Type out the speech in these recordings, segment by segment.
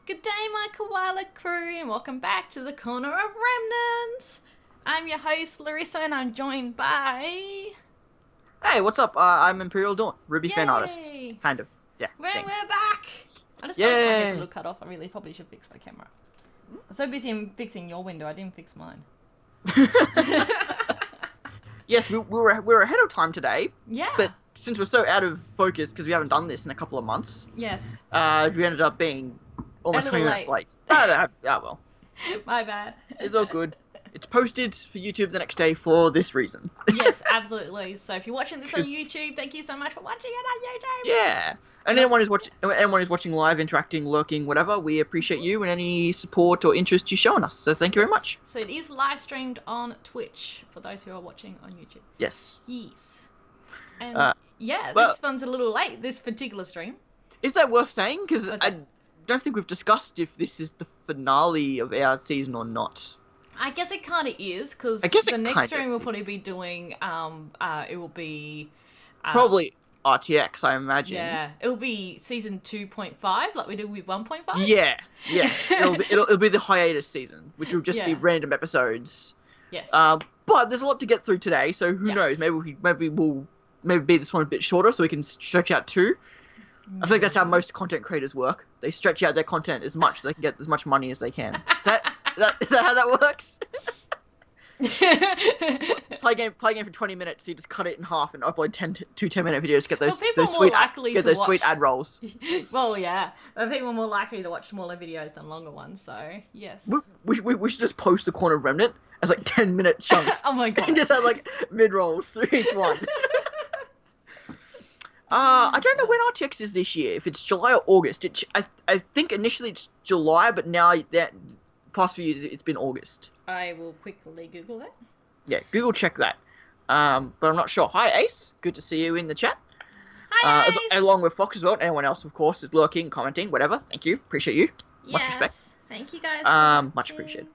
Good day, my koala crew, and welcome back to the Corner of Remnant. I'm your host, Larissa, and I'm joined by... Hey, what's up? I'm Emperial Dawn, RWBY fan artist. Kind of. Yeah. We're thanks. back! I just noticed my head's a little cut off. I really probably should fix my camera. I'm so busy fixing your window, I didn't fix mine. Yes, we were ahead of time today. Yeah. But since we're so out of focus, because we haven't done this in a couple of months, Yes. we ended up being almost 20 minutes late. Well. My bad. It's all good. It's posted for YouTube the next day for this reason. Yes, absolutely. So if you're watching this on YouTube, thank you so much for watching it on YouTube. Yeah. And anyone who's watching live, interacting, lurking, whatever, we appreciate you and any support or interest you're showing us. So thank you very much. So it is live streamed on Twitch for those who are watching on YouTube. Yes. Yes. And this one's a little late, this particular stream. Is that worth saying? Because I don't think we've discussed if this is the finale of our season or not. I guess it kind of is, because the next stream we'll probably be doing, it will be... probably RTX, I imagine. Yeah, it'll be season 2.5, like we did with 1.5. Yeah. It'll be the hiatus season, which will just be random episodes. Yes. But there's a lot to get through today, so who knows? Maybe be this one a bit shorter, so we can stretch out too. I think that's how most content creators work. They stretch out their content as much so they can get as much money as they can. Is that how that works? play game for 20 minutes, so you just cut it in half and upload 10-minute videos to get those sweet ad rolls. Well, yeah, but people are more likely to watch smaller videos than longer ones, so yes. We should just post the Corner of Remnant as like 10-minute chunks. Oh my god. And just have like mid rolls through each one. I don't know when RTX is this year, if it's July or August. I think initially it's July, but now that past few years it's been August. I will quickly Google that. Yeah, Google check that. But I'm not sure. Hi Ace, good to see you in the chat. Hi Ace! Along with Fox as well. Anyone else, of course, is lurking, commenting, whatever. Thank you, appreciate you. Much respect. Thank you guys. Much appreciated.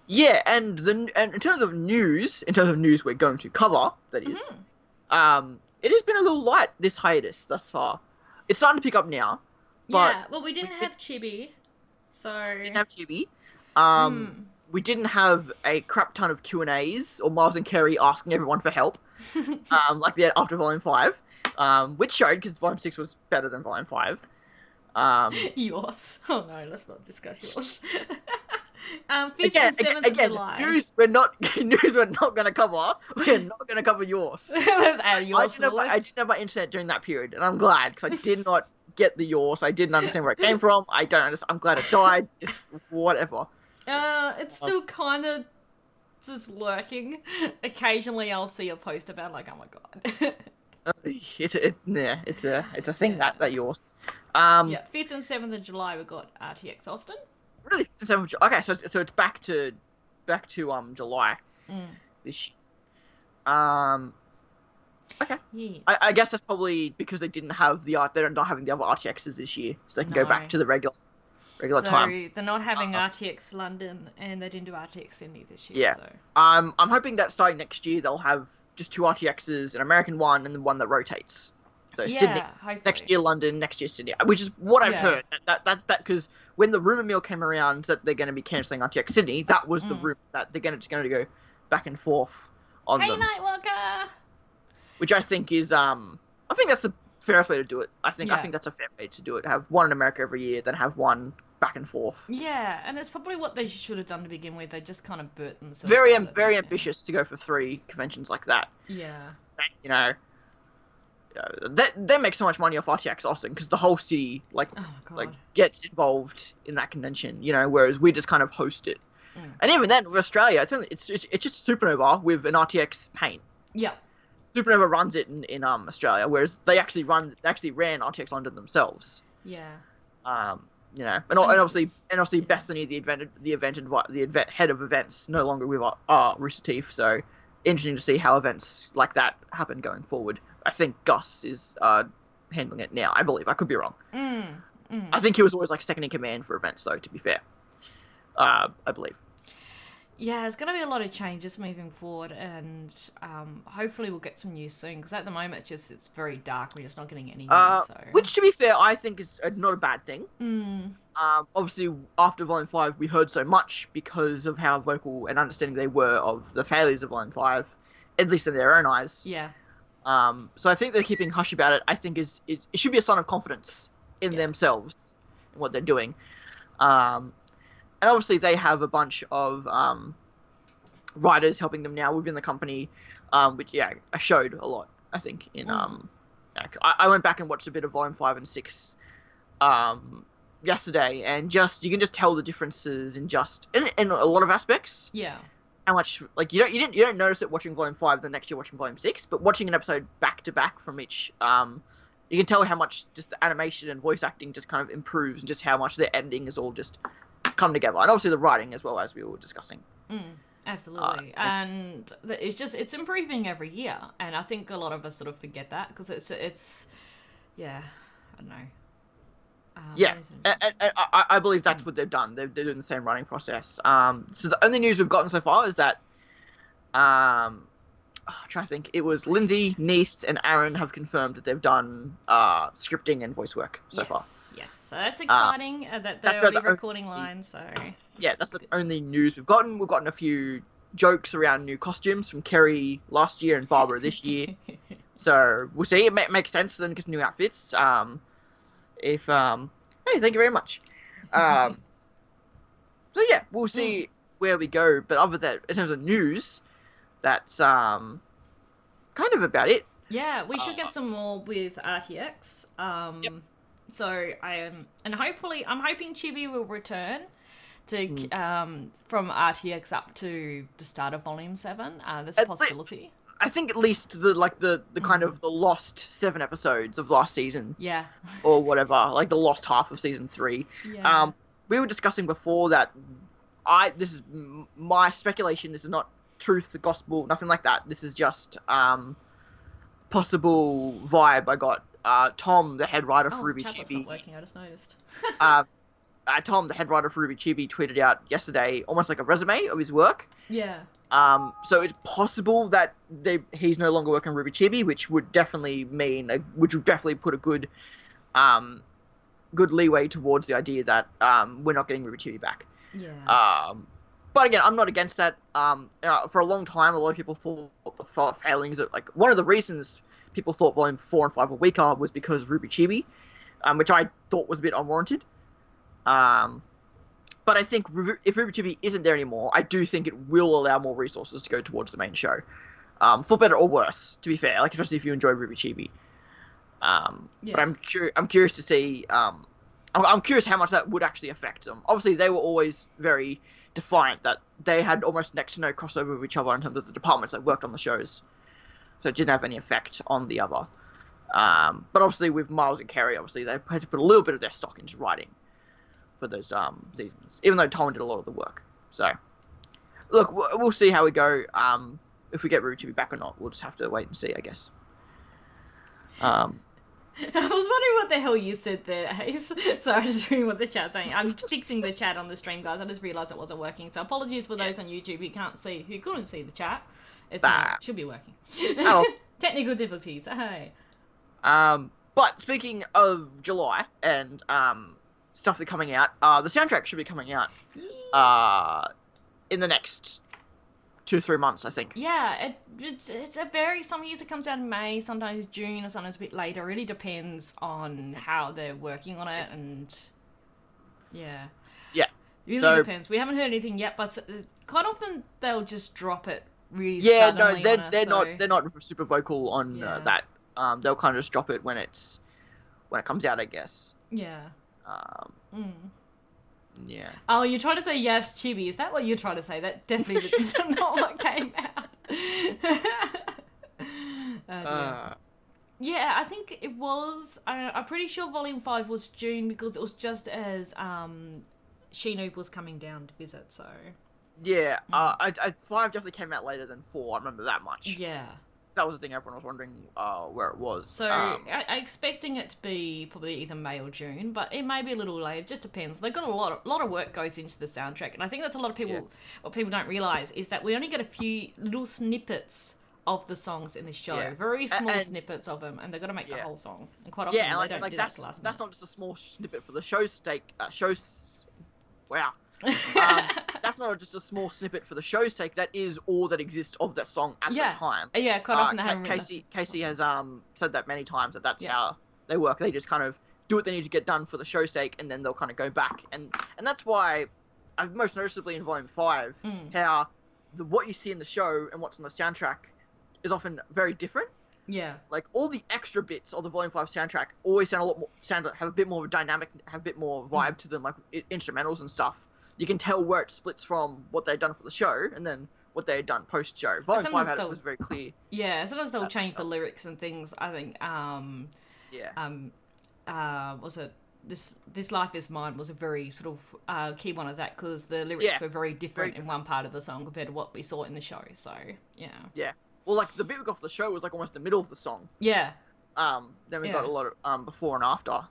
Yeah, and in terms of news we're going to cover, that is. It has been a little light, this hiatus, thus far. It's starting to pick up now. But yeah, well, we didn't have Chibi, so... We didn't have Chibi. We didn't have a crap ton of Q&As, or Miles and Kerry asking everyone for help, like they had after Volume 5, which showed, because Volume 6 was better than Volume 5. Yours. Oh no, let's not discuss yours. 5th and 7th of July. News we're not going to cover. We're not going to cover yours. I didn't have my internet during that period, and I'm glad, because I did not get the yours. I didn't understand where it came from. I don't understand. I'm glad it died. It's whatever. It's still kind of just lurking. Occasionally I'll see a post about like, oh my god. It's a thing that yours. 5th and 7th of July we got RTX Austin. Really? Okay, so it's back to July this year. Okay. Yes. I guess that's probably because they didn't have they're not having the other RTXs this year, so they can go back to the regular time. So they're not having RTX London, and they didn't do RTX Sydney this year. Yeah. So. I'm hoping that starting next year they'll have just 2 RTXs, an American one and the one that rotates. So Sydney hopefully. Next year London, next year Sydney, which is what I've heard. That because when the rumor mill came around that they're going to be cancelling RTX Sydney, that was the rumor that they're just going to go back and forth on them. Hey Nightwalker. Which I think is I think that's the fairest way to do it. I think that's a fair way to do it. Have one in America every year, then have one back and forth. Yeah, and it's probably what they should have done to begin with. They just kind of burnt themselves. Very ambitious to go for 3 conventions like that. Yeah. You know. They make so much money off RTX Austin because the whole city gets involved in that convention, you know, whereas we just kind of host it. And even then with Australia, it's just Supernova with an RTX paint. Yeah. Supernova runs it in Australia, whereas they actually ran RTX London themselves. Yeah. You know, and obviously Bethany, the event head of events, no longer with Rooster Teeth, so interesting to see how events like that happen going forward. I think Gus is handling it now. I believe. I could be wrong. I think he was always like second in command for events, though. To be fair, I believe. Yeah, there's going to be a lot of changes moving forward, and hopefully we'll get some news soon, because at the moment it's very dark. We're just not getting any news. So. Which, to be fair, I think is not a bad thing. Mm. Obviously, after Volume 5, we heard so much because of how vocal and understanding they were of the failures of Volume 5, at least in their own eyes. Yeah. So I think they're keeping hush about it. I think it should be a sign of confidence in themselves and what they're doing. And obviously they have a bunch of writers helping them now within the company, which I showed a lot. I think in I went back and watched a bit of Volume 5 and 6 yesterday, and you can just tell the differences in a lot of aspects. Yeah. How much like you don't notice it watching Volume 5 the next year watching Volume 6, but watching an episode back to back from each, you can tell how much just the animation and voice acting just kind of improves, and just how much their editing is all just come together, and obviously the writing as well, as we were discussing. Absolutely. And it's improving every year, and I think a lot of us sort of forget that, because it's I don't know. And I believe that's what they've done. They're doing the same writing process. So the only news we've gotten so far is that I'm trying to think. It was Lindsay, Nice, and Aaron have confirmed that they've done scripting and voice work so far. Yes. So that's exciting. That they'll be recording lines. So that's the only news we've gotten. We've gotten a few jokes around new costumes from Kerry last year and Barbara this year. So we'll see. It makes sense for them to get new outfits. Hey, thank you very much. So yeah, we'll see where we go. But other than that, in terms of news, that's kind of about it. Yeah, we should get some more with RTX. So I'm hoping Chibi will return to from RTX up to the start of Volume 7. There's a possibility. I think at least the kind of the lost 7 episodes of last season. Yeah. Or whatever, like the lost half of season 3. Yeah. We were discussing before that this is my speculation. This is not truth, the gospel, nothing like that. This is just possible vibe I got. Tom, the head writer for RWBY Chibi. Not working. I just noticed. Tom, the head writer for RWBY Chibi, tweeted out yesterday almost like a resume of his work. Yeah. So it's possible that he's no longer working on RWBY Chibi, which would definitely put a good leeway towards the idea that we're not getting RWBY Chibi back. Yeah. But again, I'm not against that. For a long time, a lot of people thought the failings of, like, one of the reasons people thought Volume 4 and 5 were weaker was because of RWBY Chibi, which I thought was a bit unwarranted. But I think if RWBY Chibi isn't there anymore, I do think it will allow more resources to go towards the main show. For better or worse, to be fair, like, especially if you enjoy RWBY Chibi. But I'm curious to see. I'm curious how much that would actually affect them. Obviously, they were always very defiant that they had almost next to no crossover with each other in terms of the departments that worked on the shows, so it didn't have any effect on the other. But obviously, with Miles and Kerry, obviously they had to put a little bit of their stock into writing for those seasons, even though Tom did a lot of the work. So, look, we'll see how we go. If we get RWBY Chibi back or not, we'll just have to wait and see, I guess. I was wondering what the hell you said there, Ace. Sorry, I just reading what the chat's saying. I'm fixing the chat on the stream, guys. I just realised it wasn't working. So apologies for those on YouTube who couldn't see the chat. It should be working. Technical difficulties. Hey. But speaking of July and stuff that's coming out, the soundtrack should be coming out in the next 2-3 months, I think. Yeah, it varies. Some years it comes out in May, sometimes June, or sometimes a bit later. It really depends on how they're working on it, and yeah. It really depends. We haven't heard anything yet, but quite often they'll just drop it really suddenly. They're not super vocal on that. They'll kind of just drop it when it comes out, I guess. Yeah. Yeah. Oh, you're trying to say yes, Chibi. Is that what you're trying to say? That definitely is not what came out. Yeah, I think it was. I'm pretty sure Volume 5 was June because it was just as Shinoop was coming down to visit. So. Yeah. 5 definitely came out later than 4. I remember that much. Yeah. that was the thing everyone was wondering where it was. So I'm expecting it to be probably either May or June, but it may be a little late. It just depends. They've got a lot of work goes into the soundtrack, and I think that's a lot of people. What people don't realize is that we only get a few little snippets of the songs in the show, very small snippets of them, and they've got to make the whole song. And quite often they don't do that last minute. That's not just a small snippet for the show's sake. Wow. That's not just a small snippet for the show's sake. That is all that exists of that song at the time. Yeah, quite often they haven't. Casey has said that many times that's how they work. They just kind of do what they need to get done for the show's sake, and then they'll kind of go back. And that's why, most noticeably in Volume 5, how what you see in the show and what's on the soundtrack is often very different. Yeah. Like, all the extra bits of the Volume 5 soundtrack always sound have a bit more of a dynamic, have a bit more vibe to them, like instrumentals and stuff. You can tell where it splits from what they'd done for the show and then what they had done post-show. Volume 5 was very clear. Yeah, sometimes they'll change the lyrics and things, I think. Was it This Life Is Mine was a very sort of key one of that, because the lyrics were very different in one part of the song compared to what we saw in the show, so, yeah. Yeah. Well, like, the bit we got for the show was, like, almost the middle of the song. Yeah. Then we got a lot of before and after.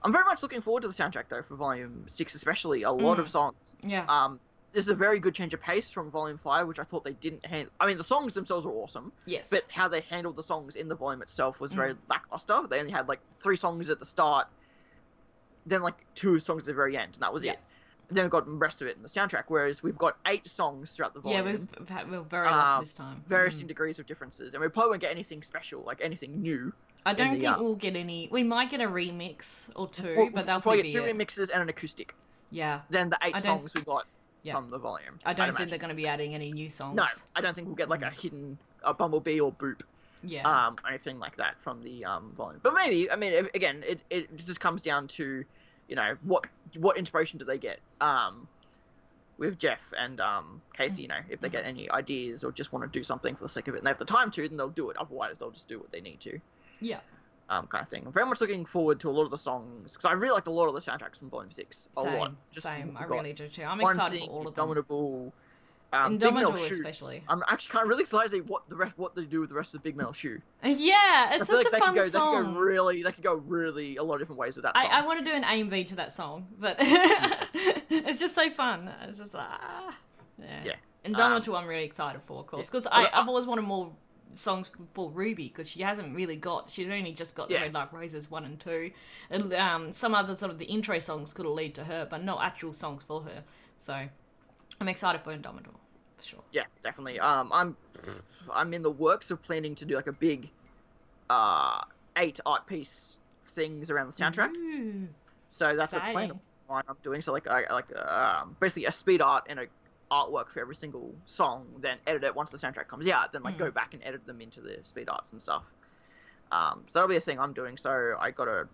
I'm very much looking forward to the soundtrack, though, for Volume 6 especially. A lot of songs. Yeah. This is a very good change of pace from Volume 5, which I thought they didn't handle. I mean, the songs themselves were awesome. Yes. But how they handled the songs in the volume itself was very lackluster. They only had, like, 3 songs at the start, then, like, 2 songs at the very end, and that was it. And then we've got the rest of it in the soundtrack, whereas we've got 8 songs throughout the volume. Yeah, we're very lucky this time. Varying degrees of differences, and we probably won't get anything special, like anything new. I don't think we'll get any. We might get a remix or 2, but they'll probably get 2 remixes and an acoustic. Yeah. Then the 8 songs we got from the volume. I don't think they're going to be adding any new songs. No, I don't think we'll get like a hidden Bumblebee or Boop. Yeah. Or anything like that from the volume. But maybe, I mean, again, it just comes down to, you know, what inspiration do they get with Jeff and Casey, you know, if they get any ideas or just want to do something for the sake of it and they have the time to, then they'll do it. Otherwise, they'll just do what they need to. Yeah. Kind of thing. I'm very much looking forward to a lot of the songs, because I really liked a lot of the soundtracks from Volume 6. Same. I really do too. I'm excited for all of them. Indomitable, Indomitable especially. I'm actually kind of really excited to see what they do with the rest of the Big Metal Shoe. Yeah, it's such a fun song. They could go really a lot of different ways with that song. I want to do an A&B to that song, but it's just so fun. It's just yeah. Indomitable, I'm really excited for, of course, because I've always wanted more songs for RWBY, because she's only just got the Red Like Roses 1 and 2, and some other sort of the intro songs could have led to her, but not actual songs for her. So I'm excited for Indomitable, for sure. Yeah, definitely. I'm in the works of planning to do like a big 8 art piece things around the soundtrack. Ooh, so that's exciting. a plan of mine I'm doing. So basically a speed art and a artwork for every single song, then edit it once the soundtrack comes out, then go back and edit them into the speed arts and stuff. So that'll be a thing I'm doing, so I gotta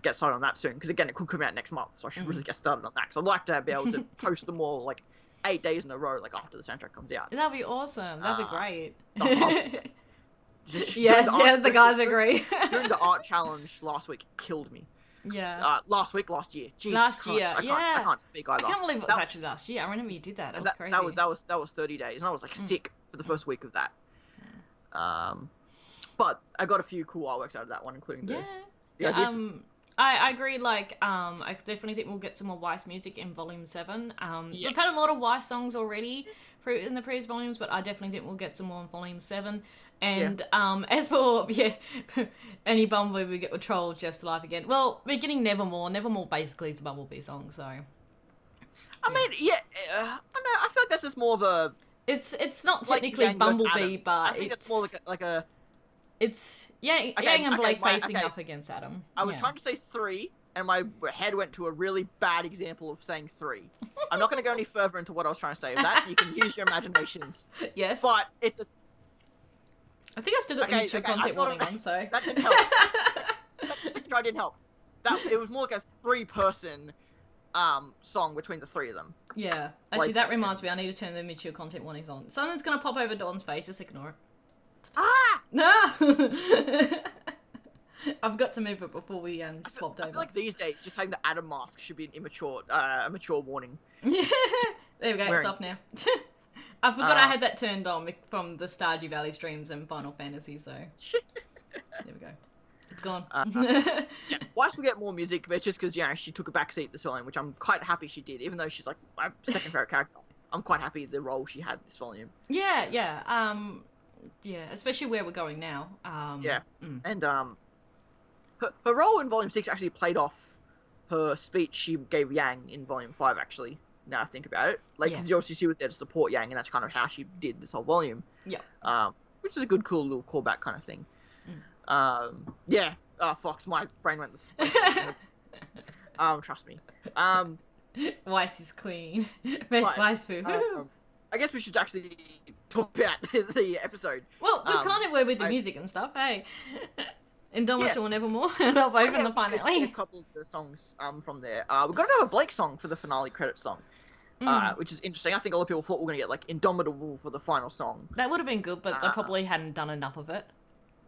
get started on that soon, because again, it could come out next month, so I should really get started on that, because I'd like to be able to post them all like 8 days in a row, like after the soundtrack comes out. That'd be awesome. That'd be great. Yes, the guys agree. Doing the art challenge last week killed me. Yeah. Last year. Jesus last year, Christ, I can't speak either. I can't believe it was actually last year. I remember you did that. That was crazy. That was 30 days, and I was like sick for the first week of that. But I got a few cool artworks out of that one, including the idea. I agree. Like, I definitely think we'll get some more Weiss music in Volume 7. We've had a lot of Weiss songs already in the previous volumes, but I definitely think we'll get some more in Volume 7. And as for any Bumblebee we get with Troll, Jeff's Life Again. Well, we're getting Nevermore. Nevermore basically is a Bumblebee song, so. I mean, I don't know. I feel like that's just more of a. It's not technically Bumblebee, but I think it's more like a. It's Yang and Blake facing up against Adam. I was trying to say 3, and my head went to a really bad example of saying 3. I'm not going to go any further into what I was trying to say. That you can use your imaginations. Yes. But it's a. I think I still got the mature content warning on, so. That didn't help. That try didn't help. It was more like a 3-person song between the 3 of them. Yeah. Actually, that reminds me, I need to turn the mature content warnings on. Something's going to pop over Dawn's face, just ignore it. Ah! No! I've got to move it before we swapped over. I feel like these days, just saying the Adam mask should be a mature warning. There we go, it's off now. I forgot I had that turned on from the Stardew Valley streams and Final Fantasy, so... There we go. It's gone. Yeah. Whilst we get more music, but it's just because, she took a backseat this volume, which I'm quite happy she did, even though she's, like, my second favourite character. I'm quite happy the role she had this volume. Yeah, especially where we're going now. And, her role in Volume 6 actually played off her speech she gave Yang in Volume 5, actually, now I think about it. Like, because obviously she was there to support Yang, and that's kind of how she did this whole volume. Yeah. Which is a cool little callback kind of thing. Fox, my brain went this. Trust me. Weiss is queen. Best Weiss food. I guess we should actually talk about the episode. Well, we kind of were with the music and stuff, hey? Indomitable and Evermore. They're both in the finale. A couple of the songs from there. We've got another Blake song for the finale credit song. Which is interesting. I think a lot of people thought we were going to get, like, Indomitable for the final song. That would have been good, but they probably hadn't done enough of it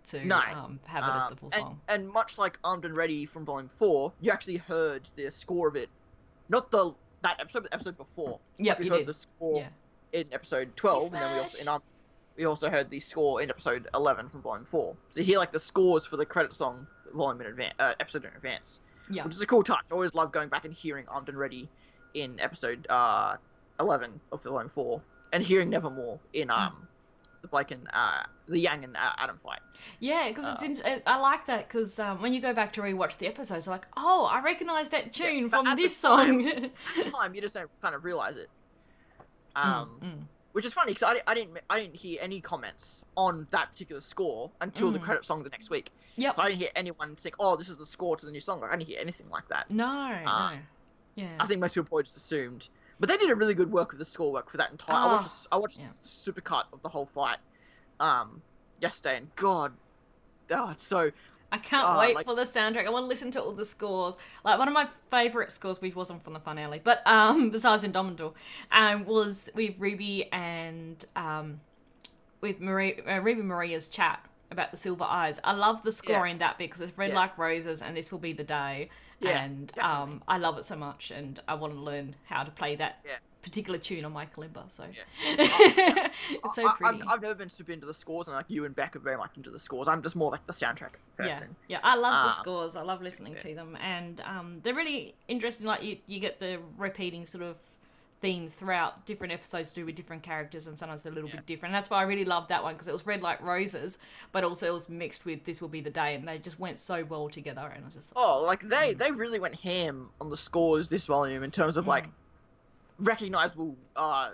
to have it as the full song. And much like Armed and Ready from Volume 4, you actually heard the score of it. Not that episode, but the episode before. Yeah, we heard the score in episode 12, and then we also heard the score in episode 11 from Volume 4. So you hear, like, the scores for the credit song volume in advance, episode in advance. Yeah. Which is a cool touch. I always love going back and hearing Armed and Ready in episode 11 of the Volume 4, and hearing Nevermore in the Blake and the Yang and Adam fight. Yeah, because I like that, because when you go back to rewatch the episodes, you're like, oh, I recognise that tune from this song. At the time, you just don't kind of realise it. Which is funny, because I didn't hear any comments on that particular score until the credit song the next week. Yep. So I didn't hear anyone think, oh, this is the score to the new song. I didn't hear anything like that. No. Yeah. I think most people probably just assumed. But they did a really good work with the score work for that entire... I watched supercut of the whole fight yesterday, and God, it's so... I can't wait for the soundtrack. I want to listen to all the scores. Like, one of my favourite scores, which wasn't from the finale, but besides Indomitable, was with RWBY and with RWBY Maria's chat about the silver eyes. I love the score in that because it's Red Like Roses and This Will Be the Day. Yeah, and I love it so much, and I want to learn how to play that particular tune on my kalimba. So it's so pretty. I've never been super into the scores, and like you and Beck are very much into the scores. I'm just more like the soundtrack person. Yeah, I love the scores. I love listening to them, and they're really interesting. Like you get the repeating sort of themes throughout different episodes to do with different characters, and sometimes they're a little bit different. And that's why I really loved that one, because it was Red Like Roses, but also it was mixed with This Will Be the Day, and they just went so well together. And I was just they really went ham on the scores this volume in terms of like recognizable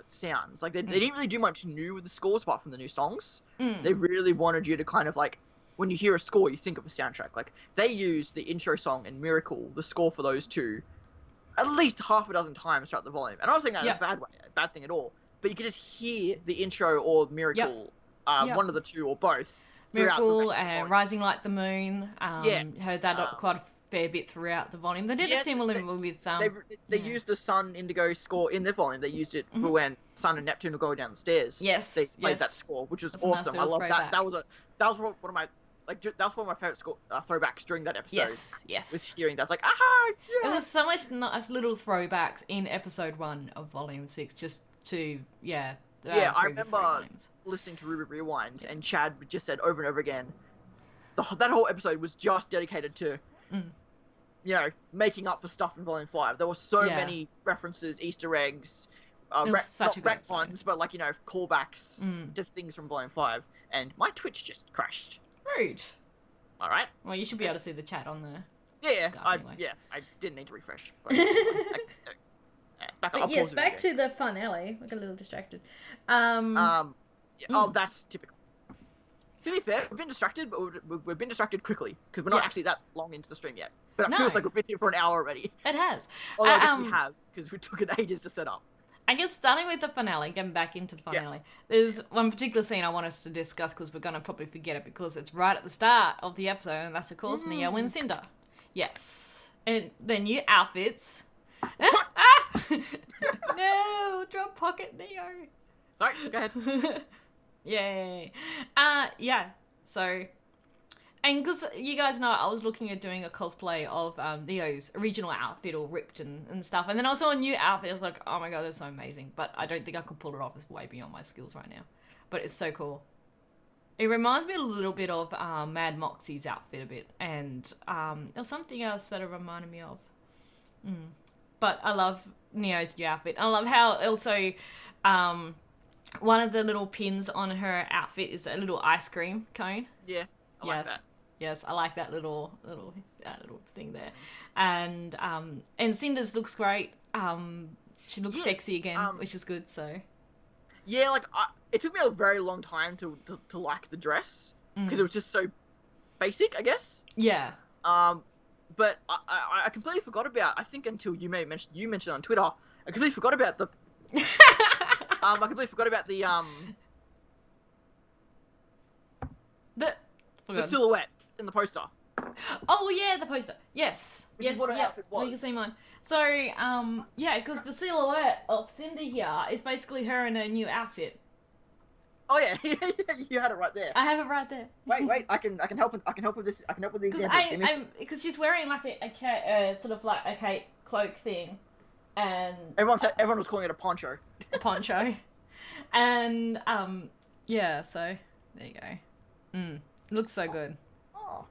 sounds. Like they didn't really do much new with the scores apart from the new songs. They really wanted you to kind of like, when you hear a score, you think of a soundtrack. Like they used the intro song and Miracle, the score for those two, at least half a dozen times throughout the volume. And I don't think that's a bad thing at all. But you could just hear the intro or Miracle, one of the two or both. Miracle and Rising Like the Moon. Heard that quite a fair bit throughout the volume. They did a similar with... They used the Sun Indigo score in their volume. They used it for when Sun and Neptune were going down the stairs. Yes. They played that score, which was awesome. I love that. That was one of my... Like, that was one of my favourite throwbacks during that episode. Yes. Was hearing that. I was like, There was so much nice little throwbacks in episode 1 of Volume 6, just to, I remember listening to RWBY Rewind, and Chad just said over and over again, that whole episode was just dedicated to, making up for stuff in Volume 5. There were so many references, Easter eggs, not retcons, but like, callbacks to things from Volume 5. And my Twitch just crashed. Rude. All right. Well, you should be able to see the chat on there. I didn't need to refresh. Back to the finale. I got a little distracted. That's typical. To be fair, we've been distracted, but we've been distracted quickly because we're not actually that long into the stream yet. But it feels like we've been here for an hour already. It has. Although I guess we have, because we took it ages to set up. I guess starting with the finale, getting back into the finale, there's one particular scene I want us to discuss because we're going to probably forget it because it's right at the start of the episode, and that's, of course, Neo and Cinder. Yes. And their new outfits. No! Drop Pocket Neo! Sorry, go ahead. Yay. So... And because you guys know, I was looking at doing a cosplay of Neo's original outfit, all ripped and stuff. And then I saw a new outfit. I was like, oh my god, that's so amazing. But I don't think I could pull it off. It's way beyond my skills right now. But it's so cool. It reminds me a little bit of Mad Moxie's outfit a bit. And there's something else that it reminded me of. But I love Neo's new outfit. I love how also one of the little pins on her outfit is a little ice cream cone. Yeah, I like that. Yes, I like that little thing there, and Cinder's looks great. She looks sexy again, which is good. So yeah, like it took me a very long time to like the dress because it was just so basic, I guess. Yeah. But I completely forgot about. I think until you mentioned on Twitter, I completely forgot about the. I completely forgot about the silhouette in the poster. Oh yeah, the poster. Yes. Which is what her outfit was. You can see mine. So yeah, because the silhouette of Cinder here is basically her in her new outfit. Oh yeah, you had it right there. I have it right there. Wait, I can help with this. I can help with the example. Because she's wearing like a sort of like a cape cloak thing, and everyone was calling it a poncho. A poncho, and yeah. So there you go. Looks so good. Oh.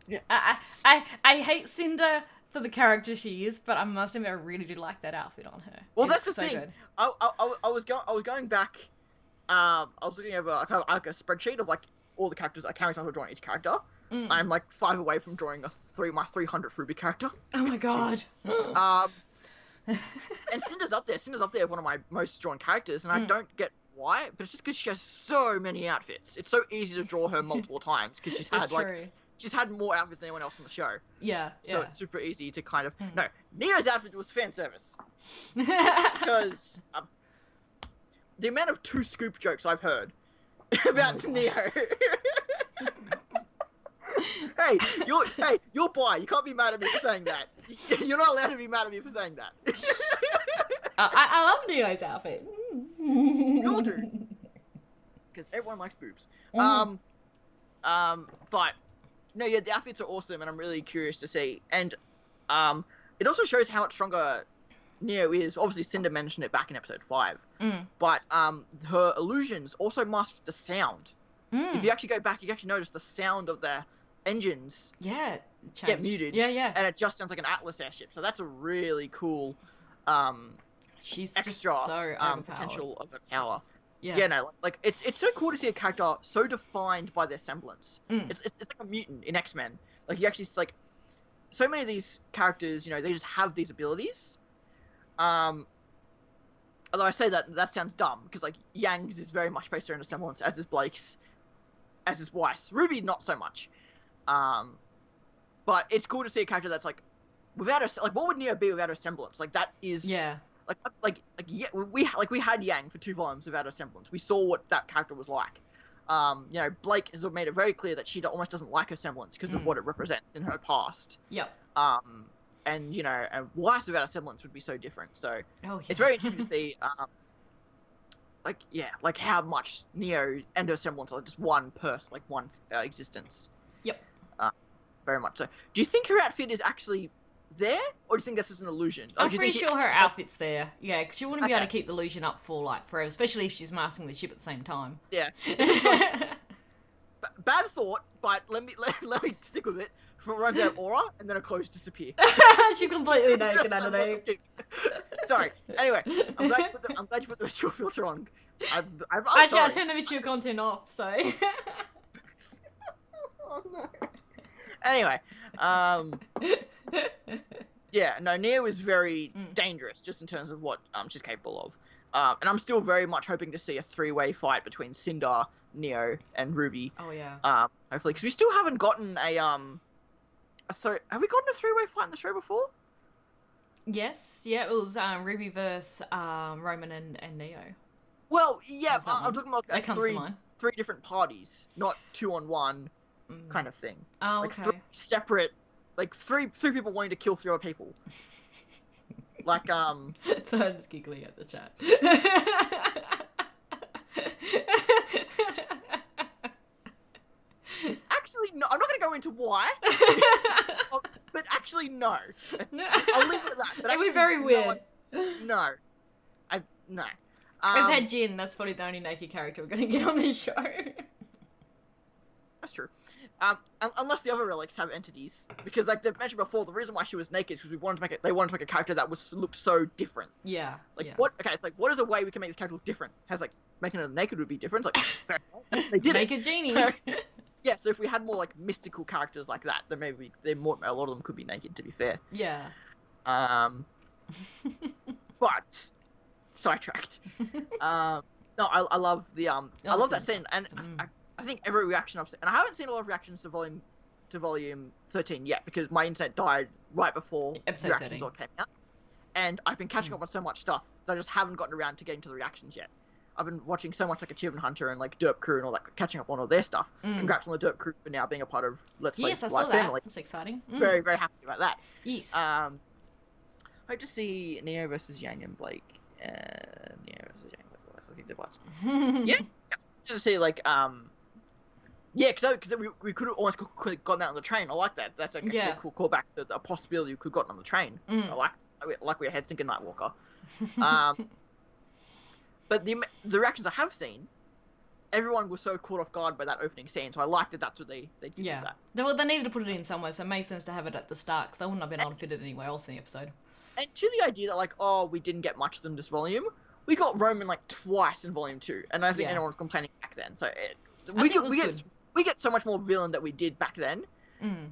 Yeah. I hate Cinder for the character she is, but I must admit I really do like that outfit on her. Well, that's the thing. Good. I was going back. I was looking over like a spreadsheet of like all the characters I can't remember drawing each character. I'm like 5 away from drawing my 300th RWBY character. Oh my god. And Cinder's up there. Cinder's up there, one of my most drawn characters, and I don't get why, but it's just because she has so many outfits. It's so easy to draw her multiple times because she's had more outfits than anyone else on the show. Yeah. So it's super easy to kind of no. Neo's outfit was fan service because the amount of 2 scoop jokes I've heard about Neo. Hey, you're bi. You can't be mad at me for saying that. You're not allowed to be mad at me for saying that. I love Neo's outfit. We all do. Because everyone likes boobs. But no, yeah, the outfits are awesome, and I'm really curious to see. And it also shows how much stronger Neo is. Obviously, Cinder mentioned it back in episode 5. But her illusions also mask the sound. If you actually go back, you can actually notice the sound of their engines get muted. Yeah. And it just sounds like an Atlas airship. So that's a really cool she's extra just so potential of her power. Yeah, no, like it's so cool to see a character so defined by their semblance. It's like a mutant in X-Men. Like you actually like so many of these characters, you know, they just have these abilities. Although I say that sounds dumb because like Yang's is very much based on a semblance, as is Blake's, as is Weiss. RWBY not so much. But it's cool to see a character that's like without a what would Neo be without a semblance? Like that is we had Yang for 2 volumes without a semblance. We saw what that character was like. You know, Blake has made it very clear that she almost doesn't like her semblance because of what it represents in her past. Yep. And you know, Weiss without a semblance would be so different. So it's very interesting to see, like how much Neo and her semblance are just one person, like one existence. Yep. Very much so. Do you think her outfit is actually there, or do you think that's just an illusion? I'm pretty sure her outfit's there. Yeah, because she wouldn't be able to keep the illusion up for like forever, especially if she's masking the ship at the same time. Yeah. Bad thought, but let me stick with it. Before it runs out of aura, and then her clothes disappear. She's completely naked underneath. Sorry. Anyway, I'm glad you put the mature filter on. Actually, sorry. I turned the mature content off, so. Oh no. Anyway, yeah, no, Neo is very dangerous just in terms of what she's capable of. And I'm still very much hoping to see a 3-way fight between Cinder, Neo, and RWBY. Oh yeah. Hopefully, because we still haven't gotten a have we gotten a 3-way fight in the show before? Yes, yeah, it was RWBY versus Roman and Neo. Well, yeah, I'm talking about that comes to mind. 3 different parties, not 2-on-1 kind of thing. Oh, like okay. 3 separate, like 3 people wanting to kill 3 other people. Like So I'm just giggling at the chat. Actually, no, I'm not going to go into why. But actually, no. I'll leave it at that. But it'd be very weird. No. No. We've had Jin. That's probably the only naked character we're going to get on this show. That's true. Unless the other relics have entities, because like they've mentioned before, the reason why she was naked is because they wanted to make a character that looked so different. Yeah. What? Okay, it's like, what is a way we can make this character look different? Has like making her naked would be different. It's like fair enough. They did Naked Genie. So, yeah, so if we had more like mystical characters like that, then maybe a lot of them could be naked. To be fair. Yeah. But sidetracked. No, I love the I love that scene, and I think every reaction I've seen, and I haven't seen a lot of reactions to volume 13 yet because my internet died right before Episode reactions 13. all came out, and I've been catching up on so much stuff that I just haven't gotten around to getting to the reactions yet. I've been watching so much like Achievement Hunter and like Derp Crew and all that, catching up on all their stuff. Congrats on the Derp Crew for now being a part of Let's Play Yes, I Live saw Family. that. That's exciting. Very, very happy about that. Yes. Hope to see Neo versus Yang and Blake. Neo versus Yang and Blake. I'll keep their butts. Yeah. To see like yeah, because we could have almost gotten that on the train. I like that. That's like a cool callback to a possibility we could have gotten on the train. I like we had thinking Nightwalker. But the reactions I have seen, everyone was so caught off guard by that opening scene. So I like that that's what they did with that. Well, they needed to put it in somewhere, so it made sense to have it at the start, because they wouldn't have been able to fit it anywhere else in the episode. And to the idea that like, oh, we didn't get much of them this volume. We got Roman like twice in volume 2, and I don't think anyone was complaining back then. So we get so much more villain that we did back then.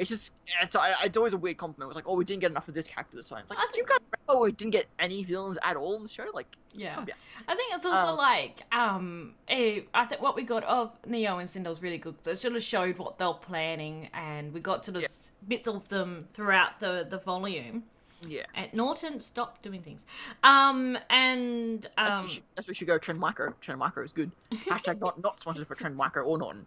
It's just it's always a weird compliment. It was like, oh, we didn't get enough of this character this time. It's like, do you guys remember we didn't get any villains at all in the show? Like, I think it's also like I think what we got of Neo and Cinder was really good. So it sort of showed what they're planning, and we got sort of bits of them throughout the volume. Yeah. And Norton, stop doing things. That's where we should go. Trend Micro. Trend Micro is good. Hashtag not sponsored for Trend Micro or Norton.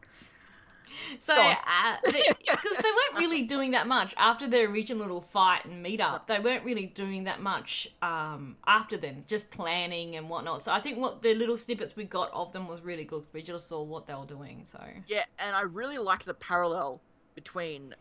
So, because they weren't really doing that much after their original little fight and meet up. They weren't really doing that much after then, just planning and whatnot. So I think what the little snippets we got of them was really good. We just saw what they were doing. So yeah, and I really liked the parallel between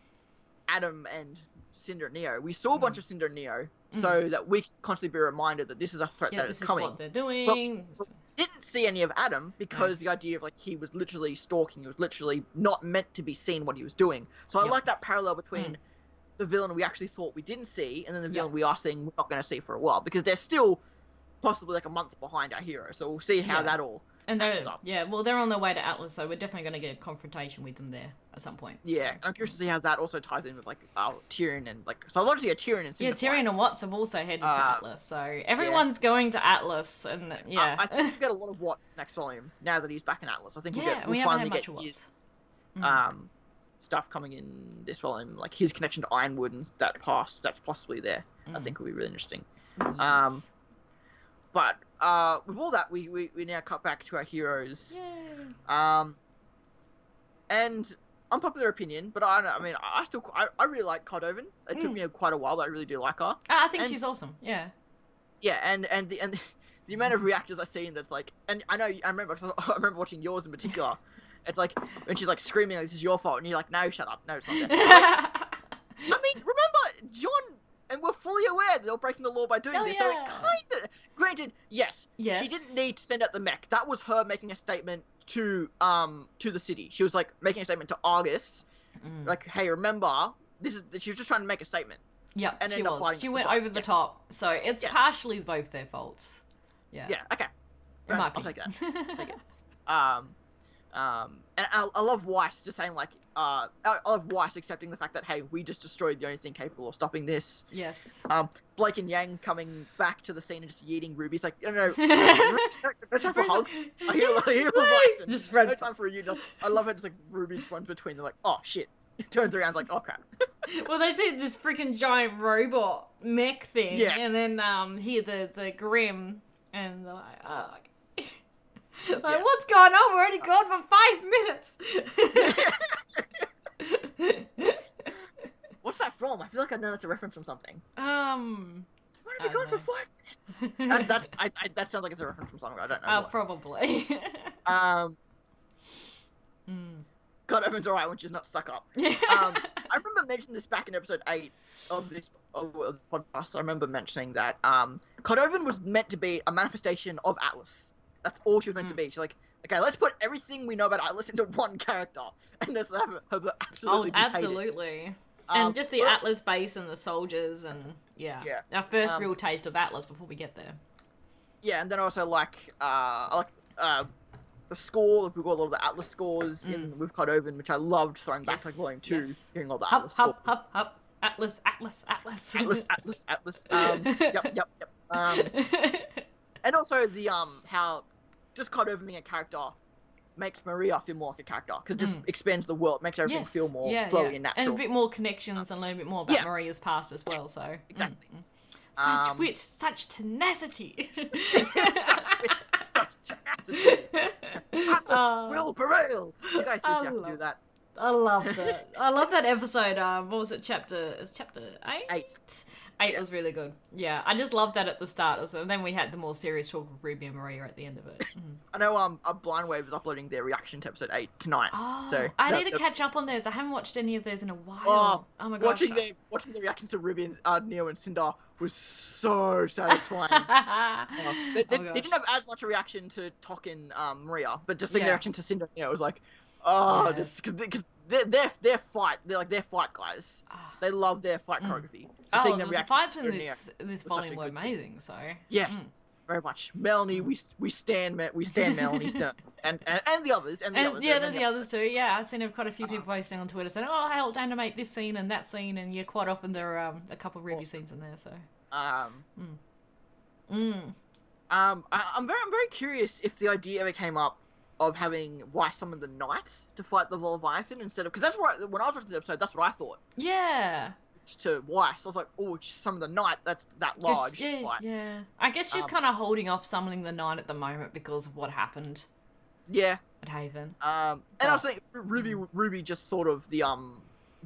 Adam and Cinder and Neo. We saw a bunch of Cinder and Neo, so that we can constantly be reminded that this is a threat that is coming. This is what they're doing. But didn't see any of Adam because the idea of like he was literally stalking, he was literally not meant to be seen what he was doing. So I like that parallel between the villain we actually thought we didn't see and then the villain we are seeing we're not going to see for a while, because they're still possibly like a month behind our hero. So we'll see how that all matches up. They're on their way to Atlas, so we're definitely going to get a confrontation with them there at some point. Yeah, so. I'm curious to see how that also ties in with like Tyrion and like, so I'd love to see a Tyrion and Tyrion and Watts have also headed to Atlas, so everyone's going to Atlas, and I think we get a lot of Watts next volume now that he's back in Atlas. I think we'll finally get his stuff coming in this volume, like his connection to Ironwood and that past that's possibly there. I think will be really interesting. Yes. But with all that, we now cut back to our heroes. Yay. And unpopular opinion, but I really like Cordovan. It took me quite a while, but I really do like her. I think she's awesome. Yeah. Yeah, and the amount of reactors I've seen that's like, and I remember watching yours in particular. It's like when she's like screaming like this is your fault, and you're like, no, shut up, no, it's not that. I mean, remember John. And we're fully aware that they're breaking the law by doing this. So it kind of, granted, yes, she didn't need to send out the mech. That was her making a statement to the city. She was like making a statement to Argus, like, hey, remember, she was just trying to make a statement. Yeah, and she was. She went over the top. So it's partially both their faults. Yeah. Yeah. Okay. It might I'll be. take that. Take it. And I love Weiss just saying like, I love Weiss accepting the fact that, hey, we just destroyed the only thing capable of stopping this. Yes. Blake and Yang coming back to the scene and just yeeting Ruby. It's like, no time for a hug. I hear the just no time for a yeet. I love it. Just like Ruby just runs between them like, oh shit. Turns around like, oh crap. Well, they see this freaking giant robot mech thing, and then hear the Grim, and they're like, oh. Like, what's going on? We're already gone for 5 minutes. What's that from? I feel like I know that's a reference from something. Where are we gone for 5 minutes? That sounds like it's a reference from something. I don't know. Probably. God, Codoven's alright when she's not stuck up. I remember mentioning this back in episode 8 of the podcast. I remember mentioning that Codoven was meant to be a manifestation of Atlas. That's all she was meant to be. She's like, okay, let's put everything we know about Atlas into one character, and let's have her absolutely. Oh, absolutely. And just the Atlas base and the soldiers, and our first real taste of Atlas before we get there. Yeah, and then also the score. We've got a lot of the Atlas scores in with Codoven, which I loved throwing back to like Volume 2, hearing all the Atlas scores. Hup. Atlas. Yep. And also the how just Codoven being a character makes Maria feel more like a character, because it just expands the world, makes everything feel more flowy and natural. And a bit more connections and learn a bit more about Maria's past as well, so... Exactly. Such wit, such tenacity. Such tenacity. Atlas will prevail. You guys just have to do that. I love that. I love that episode. What was it? Chapter 8? 8 was really good. Yeah, I just loved that at the start. So then we had the more serious talk with Ruby and Maria at the end of it. I know Blind Wave is uploading their reaction to episode 8 tonight. Oh, so I need to catch up on those. I haven't watched any of those in a while. Oh my gosh. Watching the reactions to Ruby and Neo and Cinder was so satisfying. They didn't have as much a reaction to Tok and Maria, but just seeing the reaction to Cinder and Neo was like, because their fight guys. They love their fight choreography. So the fights in this volume were amazing. So yes, very much. Melanie, we stand Melanie Stern, and the others, the others too. Yeah, I've seen quite a few people posting on Twitter saying, "Oh, I helped animate this scene and that scene," and quite often there are a couple of RWBY scenes in there. So I'm very curious if the idea ever came up of having Weiss summon the Knight to fight the Leviathan instead of... Because that's what when I was watching the episode, that's what I thought. Yeah. To Weiss, I was like, oh, summon the Knight, that's that large. Yeah. I guess she's kind of holding off summoning the Knight at the moment because of what happened. Yeah. At Haven. And I was thinking, RWBY just sort of the,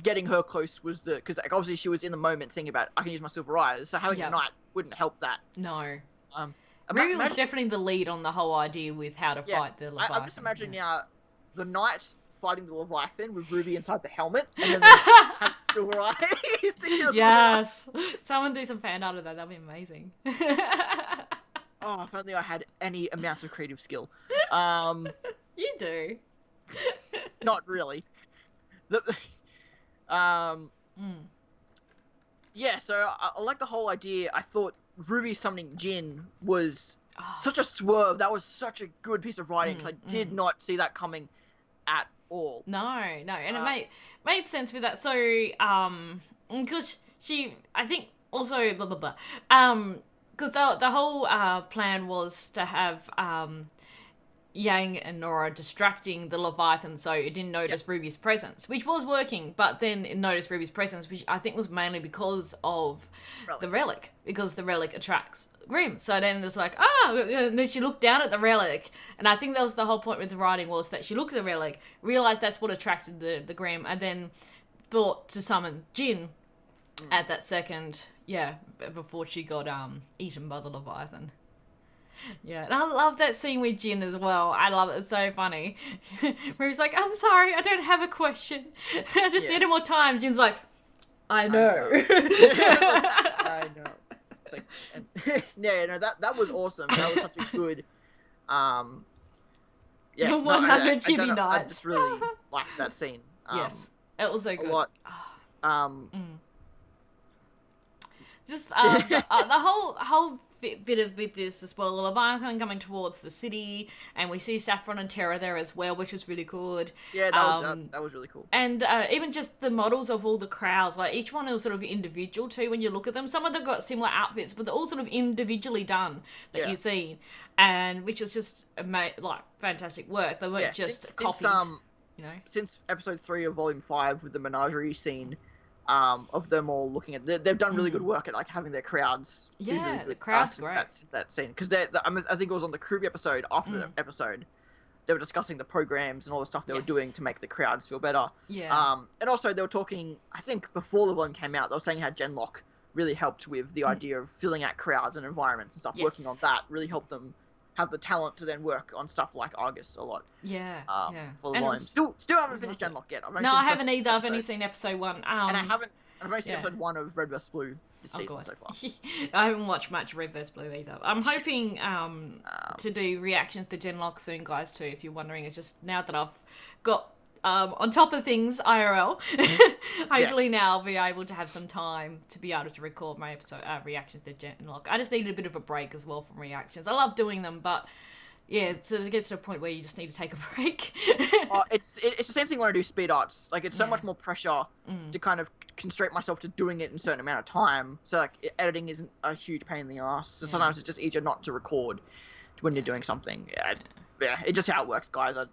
getting her close was the... Because like, obviously she was in the moment thinking about, I can use my silver eyes, so having the Knight wouldn't help that. No. RWBY was definitely the lead on the whole idea with how to fight the Leviathan. I'm just imagining now the Knight fighting the Leviathan with RWBY inside the helmet, and then have silver eyes to kill Yes! Someone do some fan art of that, that'd be amazing. Oh, if only I had any amount of creative skill. You do. Not really. Yeah, so I like the whole idea. I thought RWBY summoning Jin was such a swerve. That was such a good piece of writing, because I did not see that coming at all. No, and it made sense with that. So, because I think also blah blah blah. Because the whole plan was to have Yang and Nora distracting the Leviathan so it didn't notice RWBY's presence, which was working, but then it noticed RWBY's presence, which I think was mainly because of the relic, because the relic attracts Grimm. So then it's like, and then she looked down at the relic, and I think that was the whole point with the writing, was that she looked at the relic, realised that's what attracted the Grimm, and then thought to summon Jin at that second, before she got eaten by the Leviathan. Yeah, and I love that scene with Jin as well. I love it. It's so funny. Where he's like, I'm sorry, I don't have a question. I just needed more time. Jin's like, I know. I know. It's like, that was awesome. That was such a good, Your 100 Jimmy nights. I just really liked that scene. Yes, it was so good. A lot. Just the whole bit of with this as well. The Leviathan coming towards the city, and we see Saffron and Terra there as well, which was really good. Yeah, that was really cool. And even just the models of all the crowds, like each one was sort of individual too when you look at them. Some of them got similar outfits, but they're all sort of individually done that you see, and which was just like fantastic work. They weren't just copied. Since episode 3 of Volume 5 with the menagerie scene. Of them all looking at, they've done really good work at like having their crowds. Yeah, the crowd's great since that scene, because I think it was on the RWBY episode. After the episode, they were discussing the programs and all the stuff they were doing to make the crowds feel better. Yeah. And also they were talking. I think before the volume came out, they were saying how Genlock really helped with the idea of filling out crowds and environments and stuff. Working on that really helped them have the talent to then work on stuff like Argus a lot. Yeah, For the volume. Still haven't finished Genlock yet. I haven't either. I've only seen episode 1. And I've only seen episode 1 of Red vs. Blue this season so far. I haven't watched much Red vs. Blue either. I'm hoping to do reactions to Genlock soon, guys, too, if you're wondering. It's just now that I've got on top of things IRL, hopefully now I'll be able to have some time to be able to record my episode reactions to Genlock. I just needed a bit of a break as well from reactions. I love doing them, but yeah, so it gets to a point where you just need to take a break. It's the same thing when I do speed arts. Like, it's so much more pressure to kind of constrain myself to doing it in a certain amount of time. So, like, editing isn't a huge pain in the ass. So sometimes it's just easier not to record when you're doing something. Yeah, it's just how it works, guys. How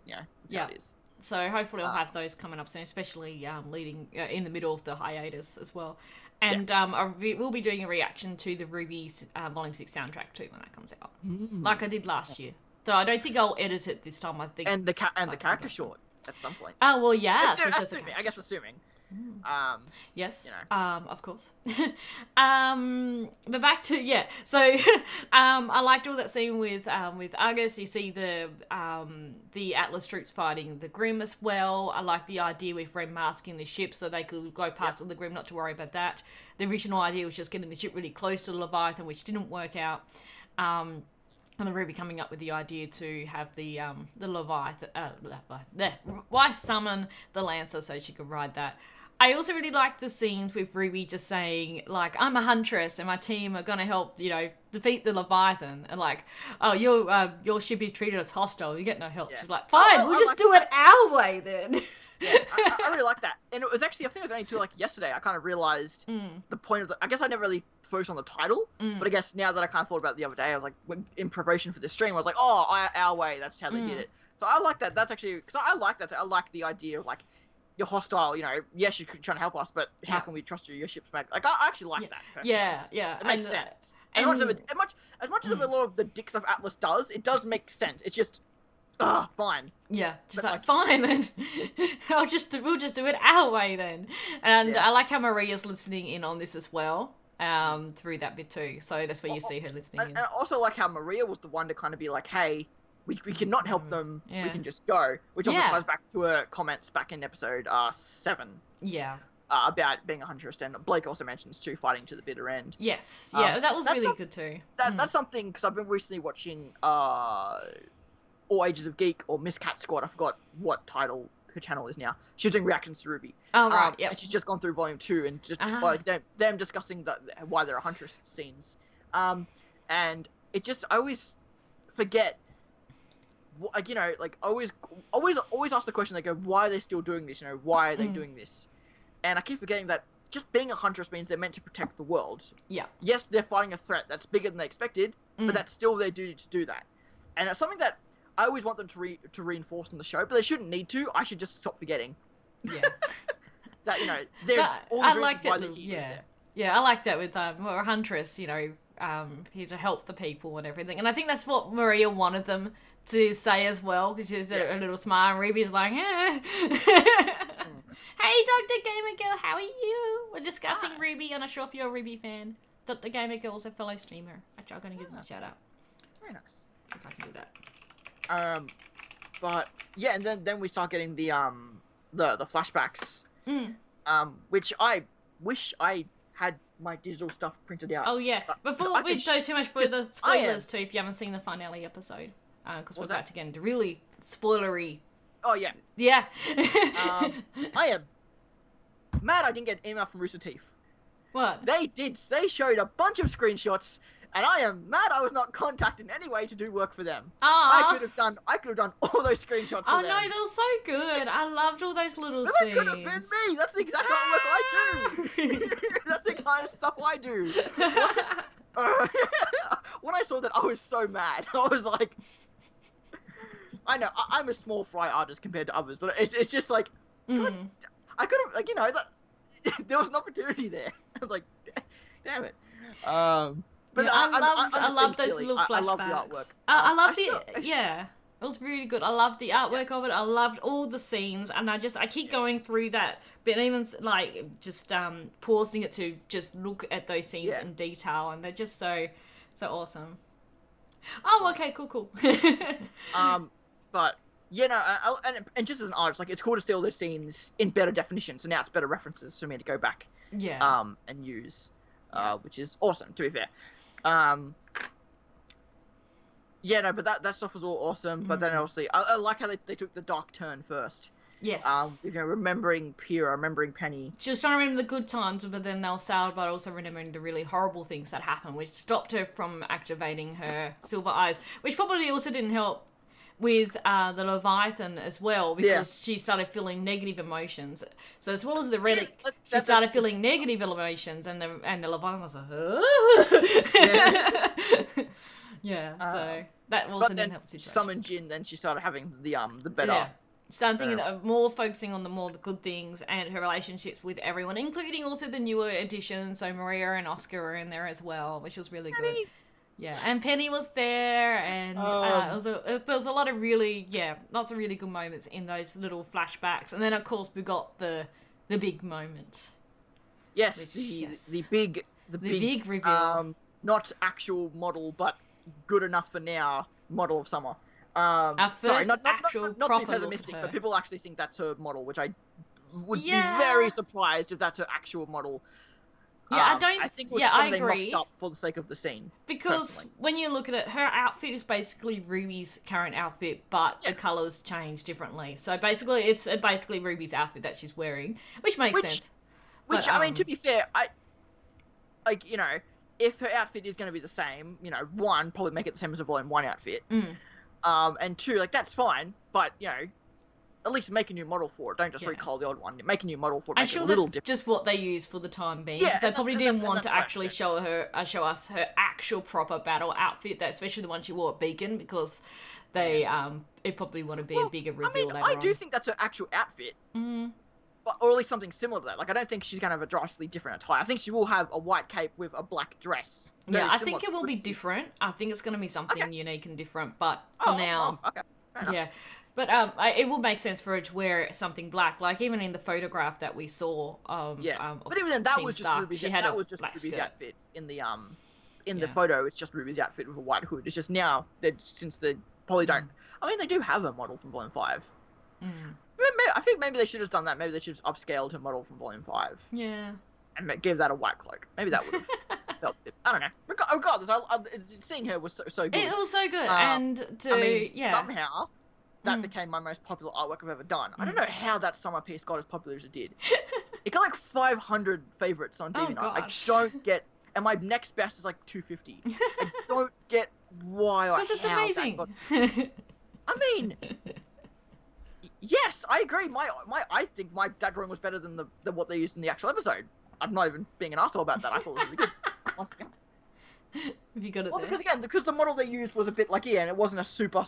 it is. So hopefully I'll have those coming up soon, especially leading in the middle of the hiatus as well. And we'll be doing a reaction to the RWBY's Volume 6 soundtrack too when that comes out, like I did last year. Though I don't think I'll edit it this time. I think the character short at some point. Oh well, yeah. Assuming. Yes. Of course. But back to So, I liked all that scene with Argus. You see the Atlas troops fighting the Grimm as well. I like the idea with Ren masking the ship so they could go past all the Grimm, not to worry about that. The original idea was just getting the ship really close to the Leviathan, which didn't work out. And the RWBY coming up with the idea to have the Leviathan, why summon the Lancer so she could ride that. I also really like the scenes with RWBY just saying, like, I'm a huntress and my team are going to help, defeat the Leviathan. And like, oh, your ship is treated as hostile. You get no help. Yeah. She's like, fine, we'll just do it our way then. Yeah, I really like that. And it was actually, I think it was only until like yesterday I kind of realised the point of I guess I never really focused on the title, but I guess now that I kind of thought about it the other day, I was like, in preparation for this stream, I was like, oh, our way, that's how they did it. So I like that. That's actually, because I like that. I like the idea of like, you're hostile, yes, you're trying to help us, but how can we trust you? Your ship's back. Like, I actually like that. Personally. Yeah. It makes sense. As much as a lot of the dick stuff Atlas does, it does make sense. It's just, fine. Yeah, just like fine then. We'll just do it our way then. And I like how Maria's listening in on this as well. Through that bit too. So that's where you see her listening in. And I also like how Maria was the one to kind of be like, hey, we cannot help them, we can just go. Which also ties back to her comments back in episode 7. Yeah. About being a huntress, and Blake also mentions too, fighting to the bitter end. Yes. Yeah, that was really good too. That's something, because I've been recently watching All Ages of Geek, or Miss Cat Squad, I forgot what title her channel is now. She's doing reactions to RWBY. Oh, right, yeah. And she's just gone through Volume 2 and just like them discussing why they're a huntress scenes. And it just, I always forget, like, always ask the question, like, why are they still doing this? Why are they doing this? And I keep forgetting that just being a huntress means they're meant to protect the world. Yeah. Yes, they're fighting a threat that's bigger than they expected, but that's still their duty to do that. And it's something that I always want them to reinforce in the show, but they shouldn't need to. I should just stop forgetting. Yeah. That, they're all the reasons why the heroes there. Yeah, I like that with we're a huntress, here to help the people and everything. And I think that's what Maria wanted them to say as well, because she's a little smile, and RWBY's like, Hey, Dr. Gamer Girl, how are you? We're discussing RWBY. I'm not sure if you're a RWBY fan. Dr. Gamer Girl's a fellow streamer. Actually, I'm going to give them a shout out. Very nice. Because I can do that. But yeah, and then we start getting the flashbacks, which I wish I had my digital stuff printed out. Oh yeah, before we go too much for the spoilers too, if you haven't seen the finale episode, because we're about to get into really spoilery. Oh yeah. Yeah. I am mad I didn't get an email from Rooster Teeth. What? They showed a bunch of screenshots. And I am mad I was not contacted in any way to do work for them. I could have done all those screenshots for them. Oh no, they were so good. I loved all those little scenes. That could have been me. That's the exact artwork I do. That's the kind of stuff I do. When I saw that, I was so mad. I was like, I know I'm a small fry artist compared to others, but it's just like, God, I could have, there was an opportunity there. I was like, damn it. But I love those little flashbacks. I love the artwork. I love it was really good. I loved the artwork of it. I loved all the scenes, and I keep going through that, but even like just pausing it to just look at those scenes in detail, and they're just so awesome. Oh, okay, cool. But you know, and just as an artist, like it's cool to see all those scenes in better definition. So now it's better references for me to go back, and use, which is awesome. To be fair, yeah, no, but that stuff was all awesome. But then obviously, I like how they took the dark turn first. Yes. You know, remembering Pyrrha, remembering Penny. She was trying to remember the good times, but then they were sad, but also remembering the really horrible things that happened, which stopped her from activating her silver eyes, which probably also didn't help with the Leviathan as well, because she started feeling negative emotions. So as well as the relic, she started feeling negative emotions, and the Leviathan was like, so that also didn't help the situation. Summoned Jin, then she started having the better. Yeah. Started thinking of more focusing on the good things and her relationships with everyone, including also the newer additions. So Maria and Oscar were in there as well, which was really good. Yeah, and Penny was there, and there was a lot of lots of really good moments in those little flashbacks. And then of course we got the big moment. Yes, the big reveal. Not actual model, but good enough for now model of Summer. Our first not proper to be pessimistic, but people actually think that's her model, which I would be very surprised if that's her actual model. Yeah, I think it was something they mocked up for the sake of the scene. Because when you look at it, her outfit is basically Ruby's current outfit, but the colours change differently. So basically, it's basically Ruby's outfit that she's wearing, which makes sense. Which, I mean, to be fair, you know, if her outfit is going to be the same, you know, one, probably make it the same as a Volume 1 outfit. And two, like, that's fine, but, you know, at least make a new model for it. Don't just recall the old one. Make a new model for it. I'm sure that's just what they use for the time being. Yeah, they probably didn't want to actually show us her actual proper battle outfit, especially the one she wore at Beacon, because they it probably want to be a bigger reveal later on. I do think that's her actual outfit. Or at least something similar to that. Like, I don't think she's going to have a drastically different attire. I think she will have a white cape with a black dress. Yeah, I think it will be different. I think it's going to be something unique and different. But for now, but it will make sense for her to wear something black. Like, even in the photograph that we saw. But even then, that was just Ruby's outfit in the the photo. It's just Ruby's outfit with a white hood. It's just now that since they probably don't. I mean, they do have a model from Volume 5. I think maybe they should have done that. Maybe they should have upscaled her model from Volume 5. Yeah. And give that a white cloak. Maybe that would have helped it. I don't know. Regardless, seeing her was so good. It was so good. Somehow, that became my most popular artwork I've ever done. I don't know how that summer piece got as popular as it did. It got like 500 favorites on DeviantArt. I don't get... And my next best is like 250. I don't get why or how because it's amazing. I mean... Yes, I agree. I think that drawing was better than what they used in the actual episode. I'm not even being an asshole about that. I thought it was really good. Once again. Have you got it there? Because the model they used was a bit like, and it wasn't a super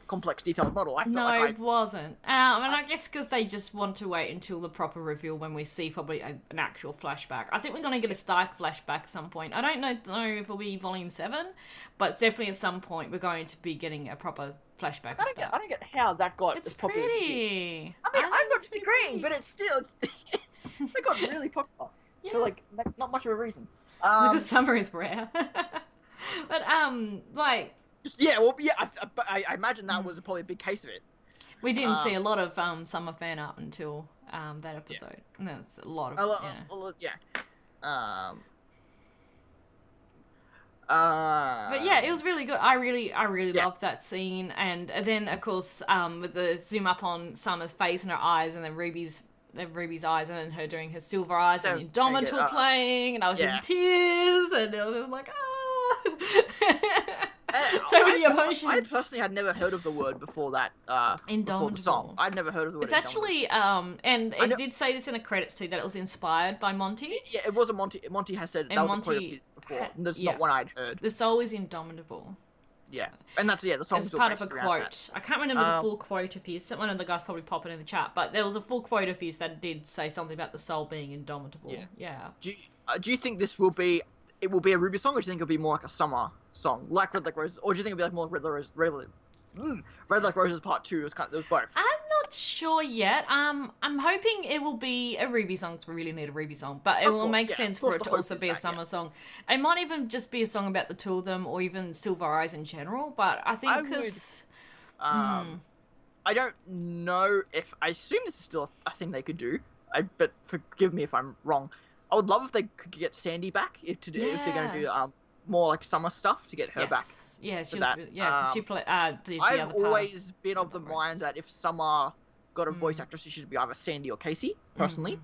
complex detailed model. It wasn't. I guess because they just want to wait until the proper reveal when we see probably an actual flashback. I think we're going to get a Stark flashback at some point. I don't know if it'll be Volume 7, but definitely at some point we're going to be getting a proper flashback. I don't get how that got as popular. It's pretty. I mean, I'm not disagreeing, but it's still... they got really popular. Yeah. So, like, that's not much of a reason. Because summer is rare. But, like... I imagine that was probably a big case of it. We didn't see a lot of summer fan art until that episode. And that's a lot of... But yeah, it was really good. I really loved that scene. And then, of course, with the zoom up on Summer's face and her eyes, and then Ruby's eyes, and then her doing her silver eyes, and Indomitable playing, and I was just in tears, and I was just like, so many emotions. I personally had never heard of the word before that. Before the song. I'd never heard of the word. It's actually, and it did say this in the credits too, that it was inspired by Monty. Yeah, it was a Monty. Monty has said that was a quote of his before. That's not one I'd heard. The soul is indomitable. Yeah, and that's the song's part of a quote. I can't remember the full quote of his. One of the guys probably pop it in the chat, but there was a full quote of his that did say something about the soul being indomitable. Yeah. Do you think this will be? It will be a RWBY song, or do you think it'll be more like a summer song, like Red Like Roses, or do you think it'll be like more Red Like Roses Part 2? It was both. I'm not sure yet. I'm hoping it will be a RWBY song, because we really need a RWBY song, but it will make sense for it to also be a summer song. It might even just be a song about the two of them, or even Silver Eyes in general, but I think because... I don't know if... I assume this is still a thing they could do, but forgive me if I'm wrong. I would love if they could get Sandy back, if they're going to do more like summer stuff to get her back. Yeah, she was... because she played the other I've always been of the mind that if Summer got a voice actress, it should be either Sandy or Casey, personally.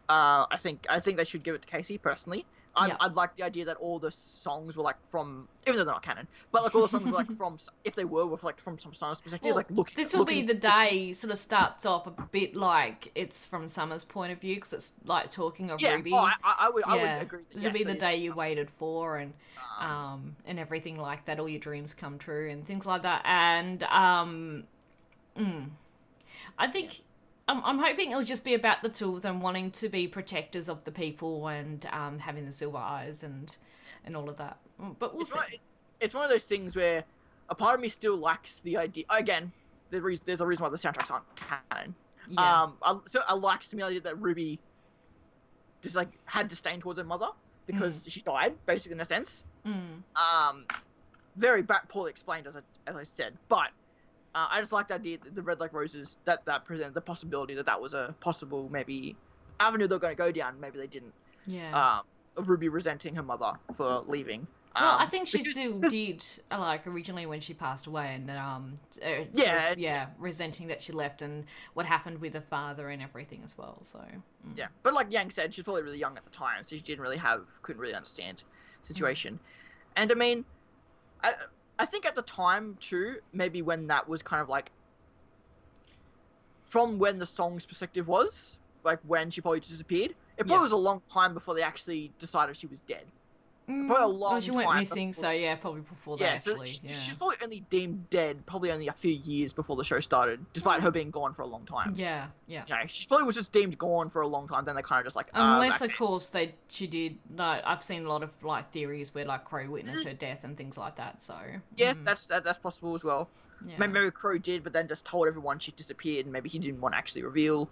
I think they should give it to Casey, personally. I'd like the idea that all the songs were like from, even though they're not canon, but like all the songs were like from, if they were like from some Summer's perspective, like looking. This will be the day sort of starts off a bit like it's from Summer's point of view, because it's like talking of RWBY. I would agree. This will be the day you waited for, and everything like that. All your dreams come true and things like that. And I think. I'm hoping it'll just be about the two of them wanting to be protectors of the people and having the silver eyes and all of that. But we'll see. It's one of those things where a part of me still likes the idea. Again, there's a reason why the soundtracks aren't canon. Yeah. So I likes the idea that RWBY just like had disdain towards her mother because she died, basically, in a sense. Very poorly explained, as I said, but. I just like the idea that the Red Like Roses, that presented the possibility that was a possible, maybe, avenue they're going to go down. Maybe they didn't. Yeah. Of RWBY resenting her mother for leaving. Well, I think she still did, like, originally when she passed away, and resenting that she left and what happened with her father and everything as well, so. Yeah, but like Yang said, she was probably really young at the time, so she couldn't really understand the situation. And I mean, I think at the time, too, maybe when that was kind of like, from when the song's perspective was, like when she probably disappeared, it probably was a long time before they actually decided she was dead. Probably a long time. She went missing, so probably before that, actually. She's probably only deemed dead, probably only a few years before the show started, despite her being gone for a long time. Yeah. You know, she probably was just deemed gone for a long time, then they kind of just like... Unless, of course, she did... No, I've seen a lot of, like, theories where, like, Crow witnessed her death and things like that, so... Yeah, that's possible as well. Yeah. Maybe Crow did, but then just told everyone she disappeared, and maybe he didn't want to actually reveal...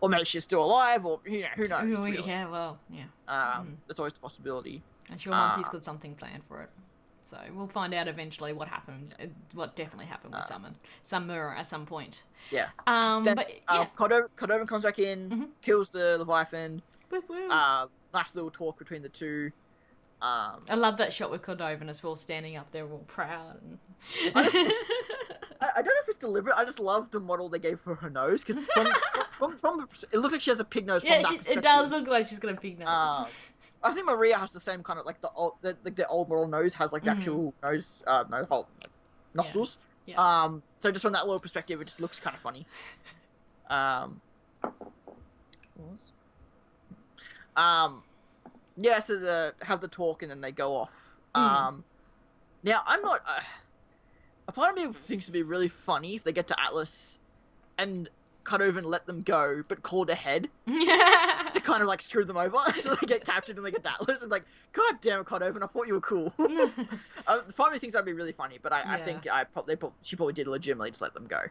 Or maybe she's still alive, or, you know, who knows? Really. Yeah, well, There's always the possibility. I'm sure Monty's got something planned for it. So we'll find out eventually what happened, what definitely happened with Summer at some point. Yeah. Cordovan comes back in, kills the Leviathan. Woo-woo. Nice little talk between the two. I love that shot with Cordovan as well, standing up there all proud. And... I don't know if it's deliberate. I just love the model they gave for her nose, because from it looks like she has a pig nose. Yeah, it does look like she's got a pig nose. I think Maria has the same kind of, like, the old model nose has, like, the actual nose, nostrils. Yeah. So just from that little perspective, it just looks kind of funny. Yeah, so they have the talk and then they go off. Now, I'm not... a part of me thinks it'd be really funny if they get to Atlas and cut over and let them go, but called ahead to kind of like screw them over, so they get captured and they get to Atlas and like, God damn it, Cordovan, I thought you were cool. Part of me thinks that'd be really funny, but I think she probably did legitimately just let them go.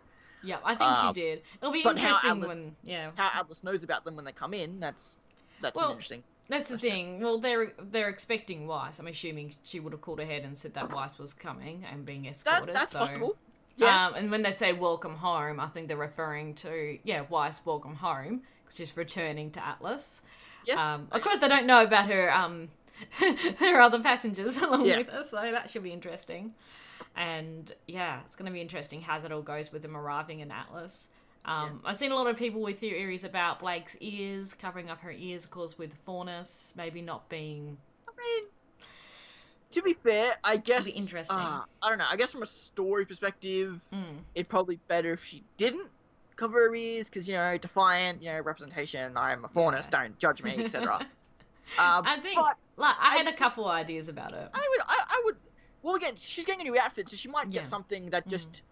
Yeah, I think she did. It'll be interesting how Atlas knows about them when they come in. That's an interesting. That's the thing. Well, they're expecting Weiss. I'm assuming she would have called ahead and said that Weiss was coming and being escorted. That's possible. Yeah. And when they say welcome home, I think they're referring to, Weiss welcome home, because she's returning to Atlas. Yeah. Of course, they don't know about her her other passengers along with her, so that should be interesting. And, it's going to be interesting how that all goes with them arriving in Atlas. I've seen a lot of people with theories about Blake's ears, covering up her ears, of course, with Faunus, maybe not being... I mean... To be fair, I guess... It'd be interesting. I don't know. I guess from a story perspective, it'd probably be better if she didn't cover her ears, because, defiant, representation, I'm a faunus, don't judge me, etc. I think, I had a couple ideas about it. I would... Well, again, she's getting a new outfit, so she might get something that just...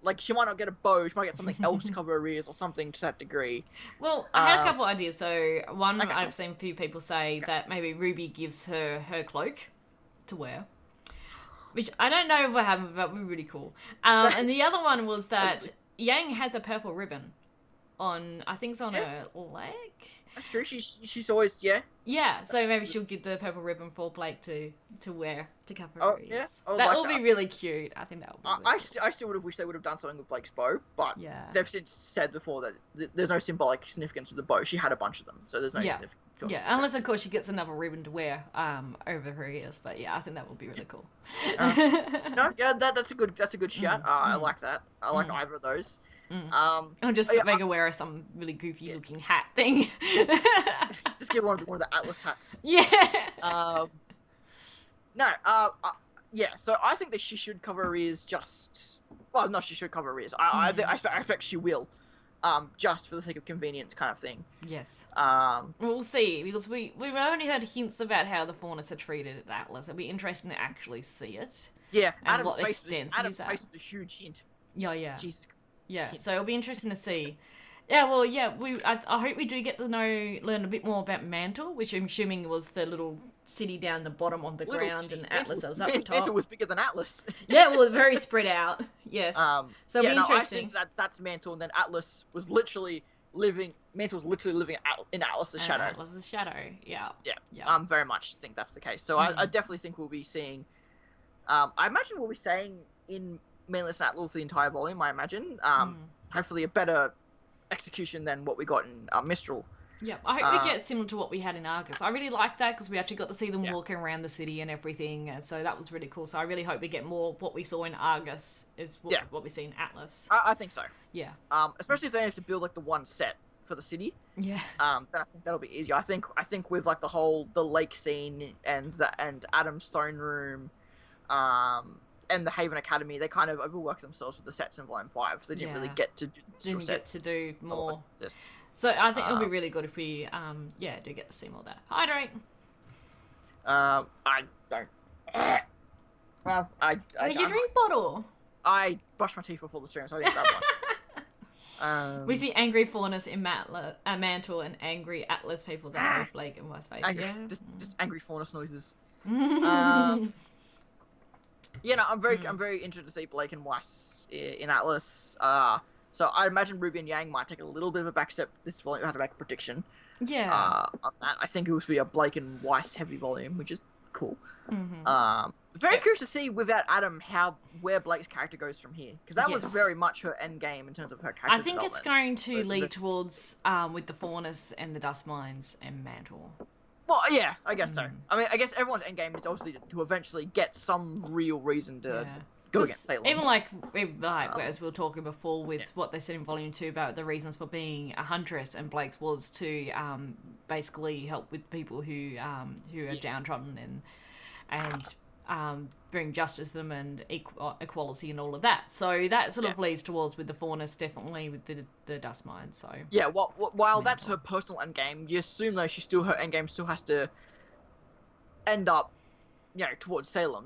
Like, she might not get a bow, she might get something else to cover her ears or something to that degree. Well, I had a couple ideas. So, one, I've seen a few people say that maybe RWBY gives her cloak to wear, which I don't know what happened, but would be really cool. And the other one was that Yang has a purple ribbon on, I think it's on her leg. That's true. She's always Yeah, so maybe she'll give the purple ribbon for Blake to wear to cover her ears. Yeah. That will be really cute. I think that will be really cool. I still would have wished they would have done something with Blake's bow, but they've since said before that there's no symbolic significance with the bow. She had a bunch of them, so there's no significance. Yeah, unless of course she gets another ribbon to wear over her ears, but yeah, I think that would be really cool. That's a good shout. I like that. I like either of those. Or just make her wear some really goofy looking hat thing. Just get one of the Atlas hats. Yeah. So I think that she should cover her ears she should cover her ears. I expect she will. Just for the sake of convenience kind of thing. Yes. We'll see, because we've only heard hints about how the Faunas are treated at Atlas. It'll be interesting to actually see it. Yeah, and what extent Adam's face is a huge hint. Yeah. Jesus. Yeah, so it'll be interesting to see. Yeah, well, I hope we do get to learn a bit more about Mantle, which I'm assuming was the little city down the bottom on the ground, and Atlas was up the top. Mantle was bigger than Atlas. Yeah, well, very spread out. Yes. So it'll be interesting. I think that's Mantle, and then Atlas was literally living. Mantle was literally living in Atlas's shadow. Atlas's shadow. Yeah. Yeah. Very much think that's the case. So I definitely think we'll be seeing. I imagine we'll be saying in Manless and Atlas for the entire volume. I imagine. Hopefully a better execution than what we got in Mistral. Yeah, I hope we get similar to what we had in Argus. I really liked that because we actually got to see them walking around the city and everything, and so that was really cool. So I really hope we get more what we saw in Argus is what we see in Atlas. I think so. Yeah. Especially if they have to build like the one set for the city. Yeah. Then I think that'll be easier. I think with like the lake scene and Adam's throne room, and the Haven Academy, they kind of overworked themselves with the sets in Volume 5, so they didn't really get to do more. So I think it'll be really good if we, do get to see more of that. Hydrate! I don't. Well, Where's your drink bottle? I brushed my teeth before the stream, so I didn't grab one. We see angry Faunus in Mantle and angry Atlas people that both Blake and Vice. Just angry Faunus noises. I'm very interested to see Blake and Weiss in Atlas. So I imagine RWBY and Yang might take a little bit of a back step this volume. I had to make a prediction. Yeah. On that, I think it will be a Blake and Weiss heavy volume, which is cool. Very curious to see without Adam where Blake's character goes from here, because that was very much her end game in terms of her character. I think it's going to lead towards with the Faunus and the Dust Mines and Mantle. Well, yeah, I guess so. I mean, I guess everyone's end game is obviously to eventually get some real reason to go against Salem. Even as we were talking before with what they said in Volume 2 about the reasons for being a huntress, and Blake's was to basically help with people who are downtrodden and bring justice to them and equality and all of that. So that sort of leads towards with the Faunus, definitely with the Dust Mine. So while that's her personal end game, you assume though her end game still has to end up, towards Salem.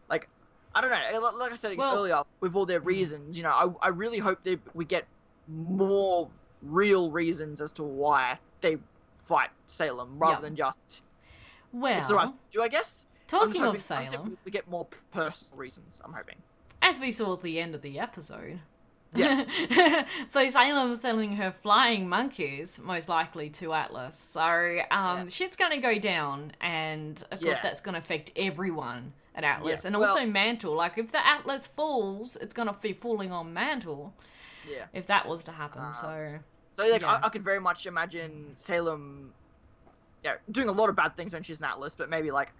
Like I don't know. Like I said earlier, with all their reasons, I really hope that we get more real reasons as to why they fight Salem rather than just. Well, I guess. Talking of Salem, we get more personal reasons. I'm hoping, as we saw at the end of the episode. Yes. So Salem's sending her flying monkeys, most likely to Atlas. So shit's going to go down, and of course that's going to affect everyone at Atlas, and also Mantle. Like if the Atlas falls, it's going to be falling on Mantle. Yeah. If that was to happen, I could very much imagine Salem, doing a lot of bad things when she's in Atlas, but maybe like.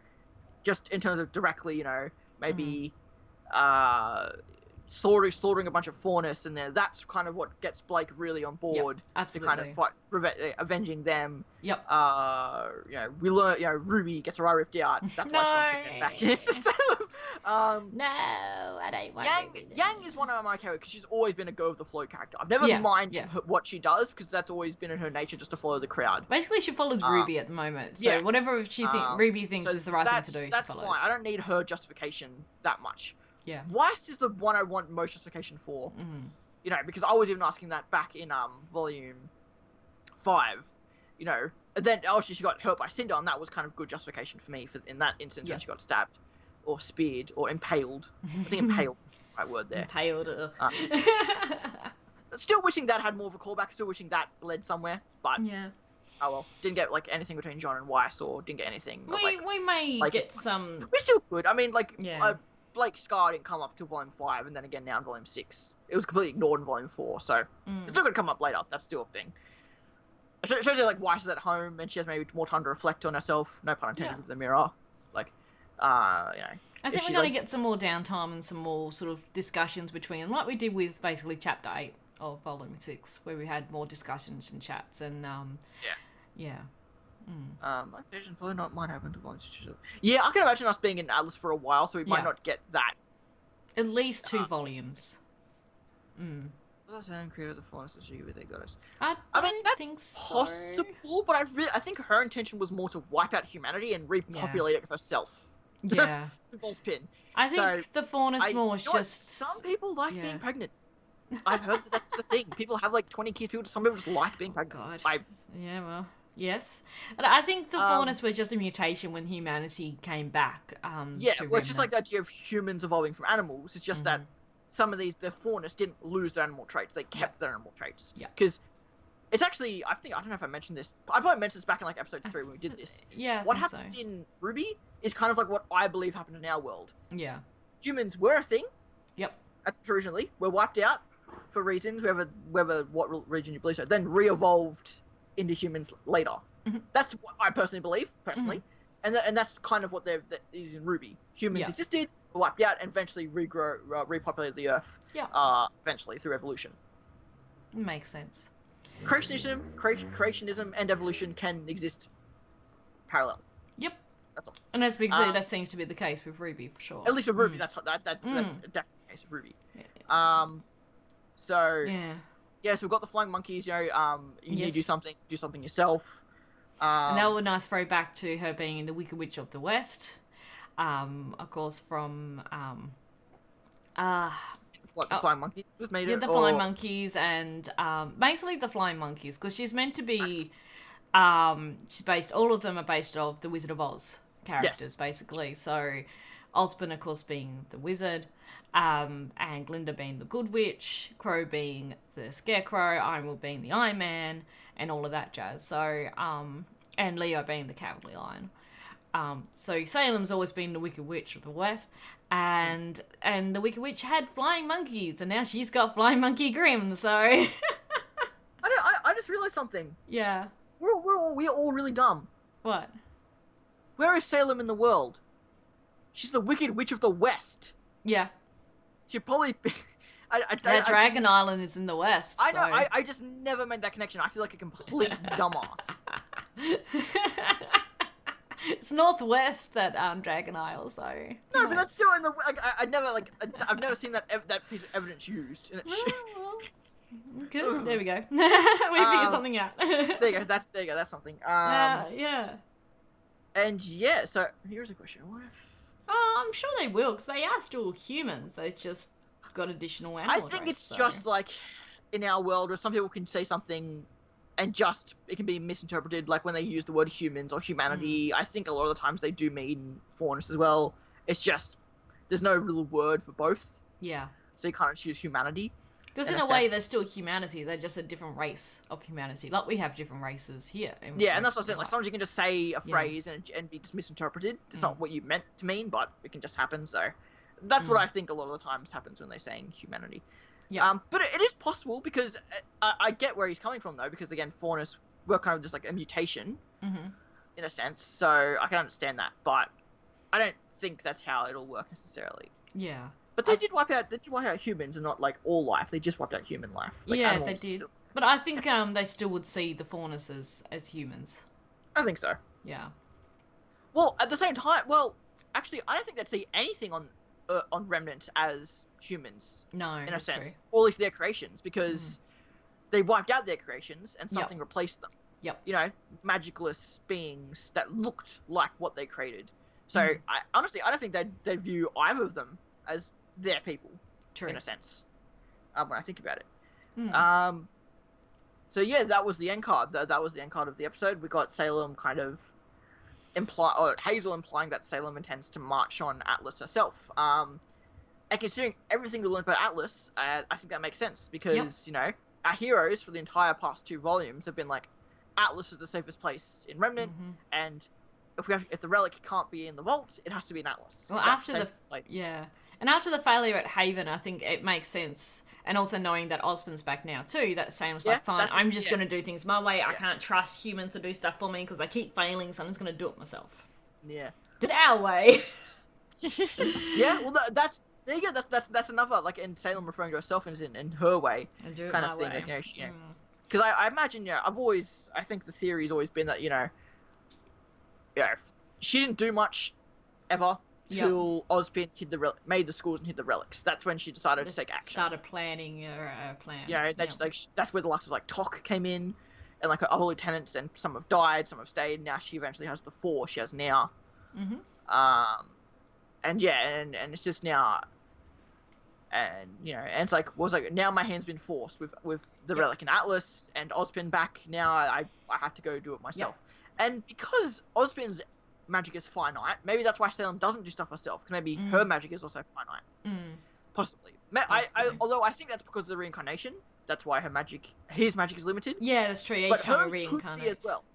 Just in terms of directly, maybe slaughtering a bunch of Faunus, and then that's kind of what gets Blake really on board to kind of fight, avenging them. Yep. We learn, RWBY gets her eye ripped out. That's why she wants to get back into Salem. No, I don't want Yang is one of my characters because she's always been a go with the flow character. I've never minded what she does because that's always been in her nature just to follow the crowd. Basically, she follows RWBY at the moment. So whatever RWBY thinks is the right thing to do, that's she follows. Fine. I don't need her justification that much. Yeah. Weiss is the one I want most justification for. Because I was even asking that back in Volume 5. And then she got hurt by Cinder, and that was kind of good justification for me in that instance when she got stabbed or speared or impaled. I think impaled. right word there. Impaled. Still wishing that had more of a callback. Still wishing that led somewhere. But yeah. Oh well, didn't get like anything between John and Weiss, or didn't get anything. We may get some. We still could. I mean, like, yeah. Blake Scar didn't come up to Volume 5, and then again now in Volume 6. It was completely ignored in Volume 4, so it's still gonna come up later. That's still a thing. It shows you like Weiss is at home and she has maybe more time to reflect on herself. No pun intended with the mirror. Like, you know. I think we're gonna get some more downtime and some more sort of discussions between, like we did with basically Chapter 8 of Volume 6, where we had more discussions and chats and yeah. Occasion probably not might happen to Volume 6. Yeah, I can imagine us being in Atlas for a while, so we might not get that. At least 2 volumes. Creator of the Forest with their goddess. I mean, that's possible, but I think her intention was more to wipe out humanity and repopulate it herself. Yeah. False pin. I think the faunus more is just. Some people like being pregnant. I've heard that's the thing. People have like 20 kids. Some people just like being pregnant. God. Yeah, well, yes. But I think the faunus were just a mutation when humanity came back. It's just like the idea of humans evolving from animals. It's just that some of the faunus didn't lose their animal traits. They kept their animal traits. Yeah. Because it's actually, I don't know if I mentioned this. I probably mentioned this back in like episode 3 when we did this. Yeah, what happened in RWBY is kind of like what I believe happened in our world. Yeah. Humans were a thing. Yep. Originally, were wiped out for reasons, what region you believe so. Then re-evolved into humans later. That's what I personally believe, and that's kind of what that is in RWBY. Humans existed, were wiped out, and eventually repopulated the Earth. Yeah. Eventually through evolution. Makes sense. Creationism and evolution can exist parallel. Yep. That's all. And as we say, that seems to be the case with RWBY for sure. At least with RWBY, that's definitely the case with RWBY. Yeah. So so we've got the flying monkeys. You know, you need to do something yourself. And that was a nice throwback to her being in the Wicked Witch of the West. Of course, from the flying monkeys was made. Yeah, the flying monkeys, and basically the flying monkeys, because she's meant to be. All of them are based off the Wizard of Oz characters, basically. So, Ozpin, of course, being the wizard, and Glinda being the good witch, Crow being the scarecrow, Ironwood being the Iron Man, and all of that jazz. So, and Leo being the Cowardly Lion. So Salem's always been the Wicked Witch of the West, and the Wicked Witch had flying monkeys, and now she's got Flying Monkey Grimm. So, I just realized something. Yeah. We're all really dumb. What? Where is Salem in the world? She's the Wicked Witch of the West. Yeah. She'd probably be... Dragon Island is in the West. I know, I just never made that connection. I feel like a complete dumbass. It's northwest, that Dragon Isle, so... No, but that's still in the... I've never seen that piece of evidence used. Good. There we go. We figured something out. There you go. That's something. Yeah. And so here's a question. What if... I'm sure they will, because they are still humans. They've just got additional animal I think traits, it's just like in our world where some people can say something and just it can be misinterpreted, like when they use the word humans or humanity. I think a lot of the times they do mean faunus as well. It's just there's no real word for both. Yeah. So you can't choose humanity. Because in a way, they're still humanity. They're just a different race of humanity. Like, we have different races here. And that's what I'm saying. Like, sometimes you can just say a phrase and be just misinterpreted. It's not what you meant to mean, but it can just happen. So that's what I think a lot of the times happens when they're saying humanity. Yeah. But it is possible, because I get where he's coming from, though, because, again, faunus were kind of just like a mutation, in a sense. So I can understand that. But I don't think that's how it'll work necessarily. Yeah. But they did wipe out humans, and not like all life. They just wiped out human life. Like, yeah, they did. But I think they still would see the faunus as humans. I think so. Yeah. Well, at the same time, actually, I don't think they'd see anything on Remnant as humans. No, in a sense, true. Or at least their creations, because they wiped out their creations and something replaced them. Yep. You know, magicless beings that looked like what they created. So honestly, I don't think they'd view either of them as their people, in a sense, when I think about it. So yeah, that was the end card. That was the end card of the episode. We got Salem kind of Hazel implying that Salem intends to march on Atlas herself. And considering everything we learned about Atlas, I think that makes sense because you know our heroes for the entire past 2 volumes have been like, Atlas is the safest place in Remnant, and if the relic can't be in the vault, it has to be in Atlas. Well, after and after the failure at Haven, I think it makes sense. And also knowing that Osmond's back now too, that Salem's like, fine, I'm just going to do things my way. I can't trust humans to do stuff for me because they keep failing, so I'm just going to do it myself. Yeah. Do it our way. Yeah, well, that's there you go. That's another, like, in Salem referring to herself as in her way kind of thing. Like, you know, because I imagine, you know, I think the theory's always been that, you know, she didn't do much ever till Ozpin made the schools and hid the relics. That's when she decided to take action. Started planning her plan. You know, that's where the likes of like Tok came in, and like her other lieutenants. Then some have died, some have stayed. Now she eventually has the 4 she has now. And it's just now, and you know, and it's like now my hand's been forced with the relic and Atlas and Ozpin back. Now I have to go do it myself. And because Ozpin's magic is finite, maybe that's why Salem doesn't do stuff herself, because maybe her magic is also finite. Possibly. Although I think that's because of the reincarnation. That's why his magic is limited. Yeah, that's true. Each time it reincarnates. As well.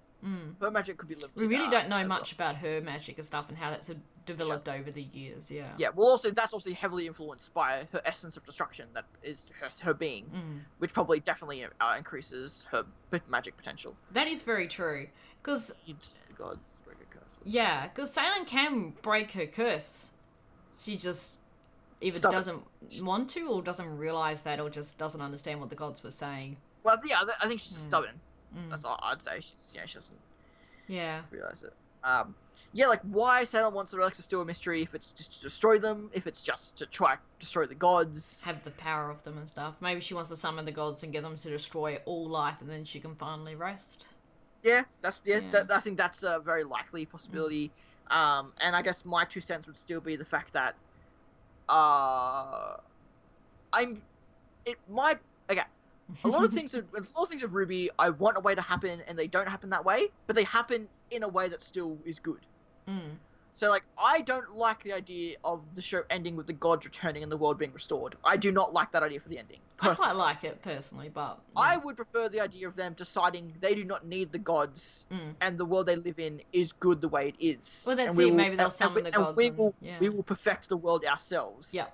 Her magic could be limited. We really don't know much about her magic and stuff and how that's developed over the years. Yeah. Well, that's also heavily influenced by her essence of destruction, that is her being, which probably definitely increases her magic potential. That is very true. Because gods break a curse. Yeah, because Salem can break her curse. She just either doesn't want to, or doesn't realize that, or just doesn't understand what the gods were saying. Well, yeah, I think she's stubborn. That's all I'd say. She doesn't. Realize it. Like why Salem wants the relics is still a mystery. If it's just to destroy them, if it's just to try to destroy the gods, have the power of them and stuff. Maybe she wants to summon the gods and get them to destroy all life, and then she can finally rest. Yeah, I think that's a very likely possibility. And I guess my 2 cents would still be the fact that a lot of things of RWBY, I want a way to happen, and they don't happen that way, but they happen in a way that still is good. So, like, I don't like the idea of the show ending with the gods returning and the world being restored. I do not like that idea for the ending, personally. I quite like it, personally, but... I would prefer the idea of them deciding they do not need the gods, and the world they live in is good the way it is. Well, that's it. Maybe they'll summon the gods. And we will perfect the world ourselves. Yeah.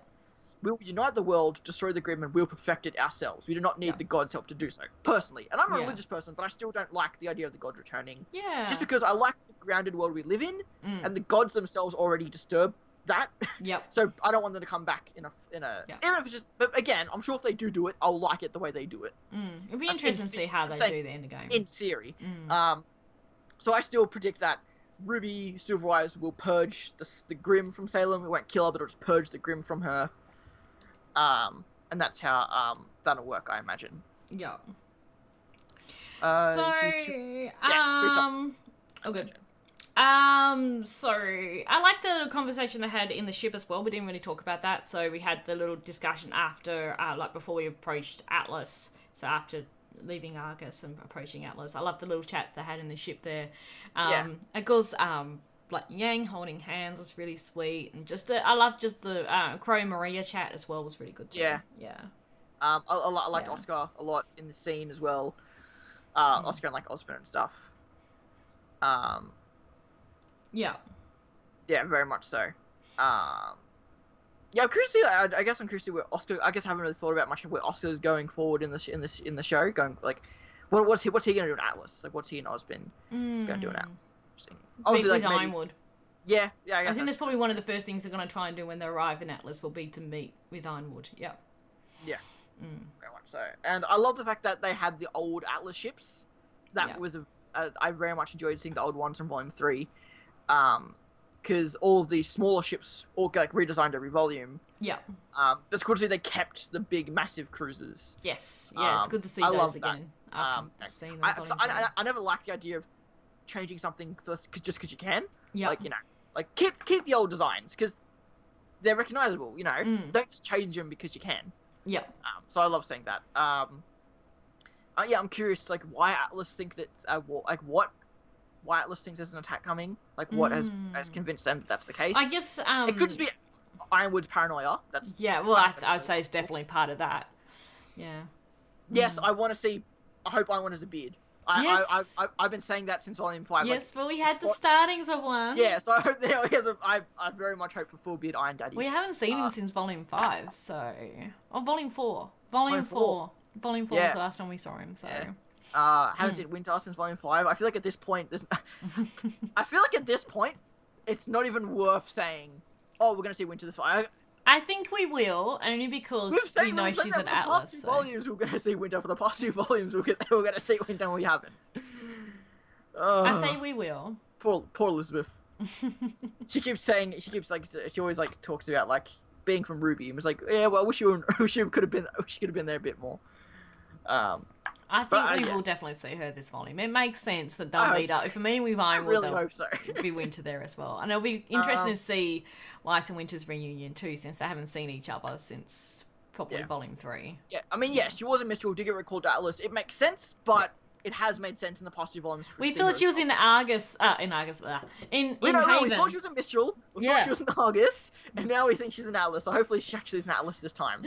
We'll unite the world, destroy the Grim, and we'll perfect it ourselves. We do not need the gods' help to do so, personally. And I'm a religious person, but I still don't like the idea of the gods returning. Yeah. Just because I like the grounded world we live in, and the gods themselves already disturb that. Yep. So I don't want them to come back in a even if it's just. But again, I'm sure if they do it, I'll like it the way they do it. It'd be interesting to see how they do the end of game. In theory. So I still predict that RWBY Silverwise will purge the Grim from Salem. It won't kill her, but it'll just purge the Grim from her. And that's how that'll work, I imagine. Yeah. Oh, good. So I like the conversation they had in the ship as well. We didn't really talk about that. So we had the little discussion after, like before we approached Atlas. So after leaving Argus and approaching Atlas, I love the little chats they had in the ship there. Of course, like Yang holding hands was really sweet, and I love the Crow Maria chat as well was really good too. Yeah. I liked Oscar a lot in the scene as well. Oscar and like Osmond and stuff. Yeah, very much so. I'm curious to see. I guess I'm curious to see where Oscar. I guess I haven't really thought about much of where Oscar's going forward in the show. Going like, what's he gonna do in Atlas? Like, what's he and Osmond gonna do in Atlas? Obviously, meet with Ironwood. Yeah. I think that's probably one of the first things they're going to try and do when they arrive in Atlas will be to meet with Ironwood. Yeah. Very much so. And I love the fact that they had the old Atlas ships. That was I very much enjoyed seeing the old ones from Volume 3. Because all of the smaller ships all get like redesigned every volume. Yeah. It's cool to see they kept the big, massive cruisers. Yes. Yeah, it's good to see those again. I never liked the idea of changing something just because you can. Like, you know, like keep the old designs because they're recognizable. You know, don't just change them because you can. Yeah. So I love seeing that. I'm curious, like, why Atlas think that, why Atlas thinks there's an attack coming. Like, what has convinced them that that's the case? I guess. It could just be. Ironwood's paranoia. That's well, I'd say it's definitely part of that. Yeah. Yes, I want to see. I hope Ironwood has a beard. I've been saying that since Volume 5. Yes, but we had the startings of one. Yeah, so I hope he has I very much hope for full beard Iron Daddy. We haven't seen him since Volume 5, so... Oh, Volume 4. Volume 4. Volume 4 was the last time we saw him, so... Yeah. Haven't seen Winter since Volume 5. I feel like at this point, it's not even worth saying, oh, we're going to see Winter this way. I think we will, only because we know she's an Atlas. For the past 2 volumes, we're going to see Winter. For the past 2 volumes, we're going to see Winter, and we haven't. I say we will. Poor Elizabeth. she always like talks about like being from RWBY and was like, yeah, well, I wish she could have been there a bit more. I think we will definitely see her this volume. It makes sense that they'll lead up. If I mean with Ironwood, I really hope so. Be Winter there as well, and it'll be interesting to see Lysa and Winter's reunion too, since they haven't seen each other since probably Volume 3. Yeah, I mean, yes, she was a Mistral, did get recalled to Atlas. It makes sense, but it has made sense in the past 2 volumes. We thought she was in Argus, in Haven. We thought she was a Mistral, we thought she was in Argus, and now we think she's in Atlas, so hopefully she actually is in Atlas this time.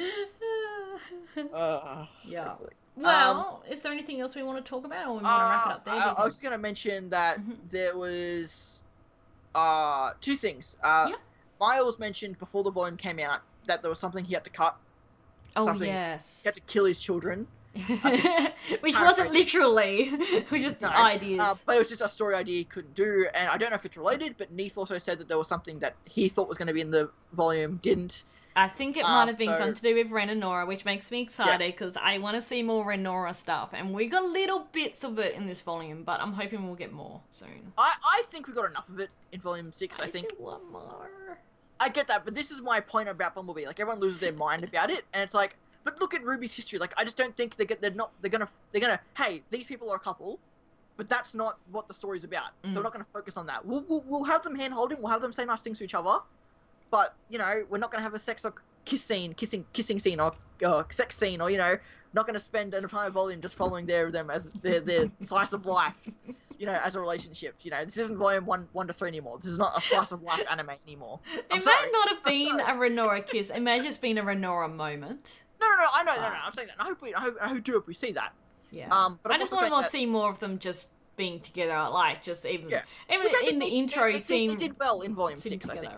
Yeah. Hopefully. Well, is there anything else we want to talk about, or we want to wrap it up there? I was going to mention that there was 2 things. Miles mentioned before the volume came out that there was something he had to cut. Oh, yes. He had to kill his children. Which wasn't literally. We just ideas. But it was just a story idea he couldn't do, and I don't know if it's related, but Neith also said that there was something that he thought was going to be in the volume, didn't. I think it might have been something to do with Ren and Nora, which makes me excited because I want to see more Ren Nora stuff. And we got little bits of it in this volume, but I'm hoping we'll get more soon. I think we got enough of it in Volume 6, I think. Still want more. I get that, but this is my point about Bumblebee. Like, everyone loses their mind about it, and it's like, but look at RWBY's history. Like, I just don't think they're gonna, hey, these people are a couple, but that's not what the story's about. So we're not gonna focus on that. We'll have them hand-holding, we'll have them say nice things to each other, but, you know, we're not going to have a sex or kissing scene or sex scene, or, you know, not going to spend an entire volume just following them as their slice of life, you know, as a relationship. You know, this isn't volume 1 to 3 anymore. This is not a slice of life anime anymore. It might not have been a Renora kiss. It may have just been a Renora moment. No, I know, I'm saying that. I hope we see that. Yeah. But I just want to see more of them just being together, like, just even in the intro scene. They did well in Volume 6, I think.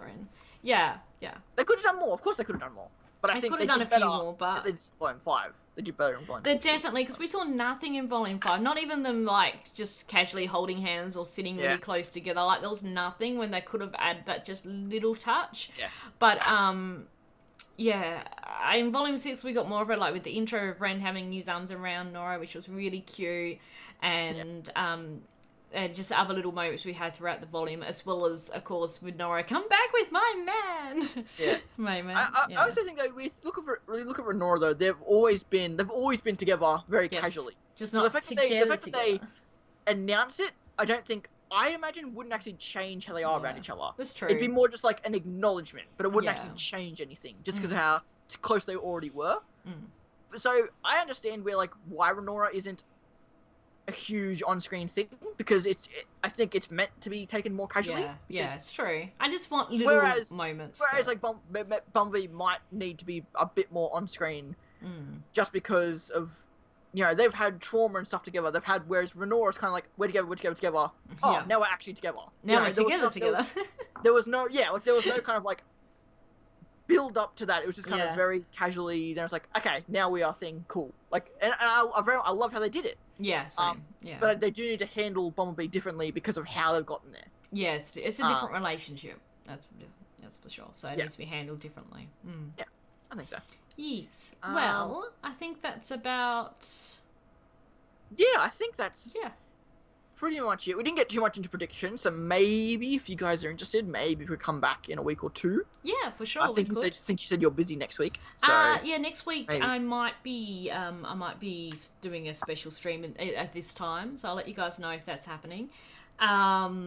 Yeah. They could have done more. Of course they could have done more. But I think could have done a few more, but... They did Volume 5. They did better in Volume 6. Definitely, because we saw nothing in Volume 5. Not even them, like, just casually holding hands or sitting really close together. Like, there was nothing when they could have added that just little touch. Yeah. But, in Volume 6 we got more of it, like, with the intro of Ren having his arms around Nora, which was really cute. And, just other little moments we had throughout the volume, as well as, of course, with Nora, come back with my man. Yeah, my man. I also think that we look at Nora though. They've always been together very casually. Just not together. The fact that they announce it, I imagine wouldn't actually change how they are around each other. That's true. It'd be more just like an acknowledgement, but it wouldn't actually change anything, just because of how close they already were. So I understand why Renora isn't a huge on-screen thing, because I think it's meant to be taken more casually. Yeah, it's true. I just want little moments. Whereas Bumblebee might need to be a bit more on-screen, just because of, you know, they've had trauma and stuff together. Whereas Renora's kind of like, we're together. Oh, now we're actually together. Now we're together. There was no kind of like build up to that. It was just kind of very casually. Then it's like, okay, now we are thing cool. Like, and I love how they did it. Yeah, same. But they do need to handle Bumblebee differently because of how they've gotten there. Yeah, it's a different relationship. That's for sure. So it needs to be handled differently. Yeah, I think so. Yes. Well, I think that's about... Yeah, I think that's pretty much it. We didn't get too much into predictions, so maybe if you guys are interested, maybe we could come back in a week or 2. Yeah, for sure. I think you said you're busy next week. So next week maybe. I might be doing a special stream at this time, so I'll let you guys know if that's happening. Nora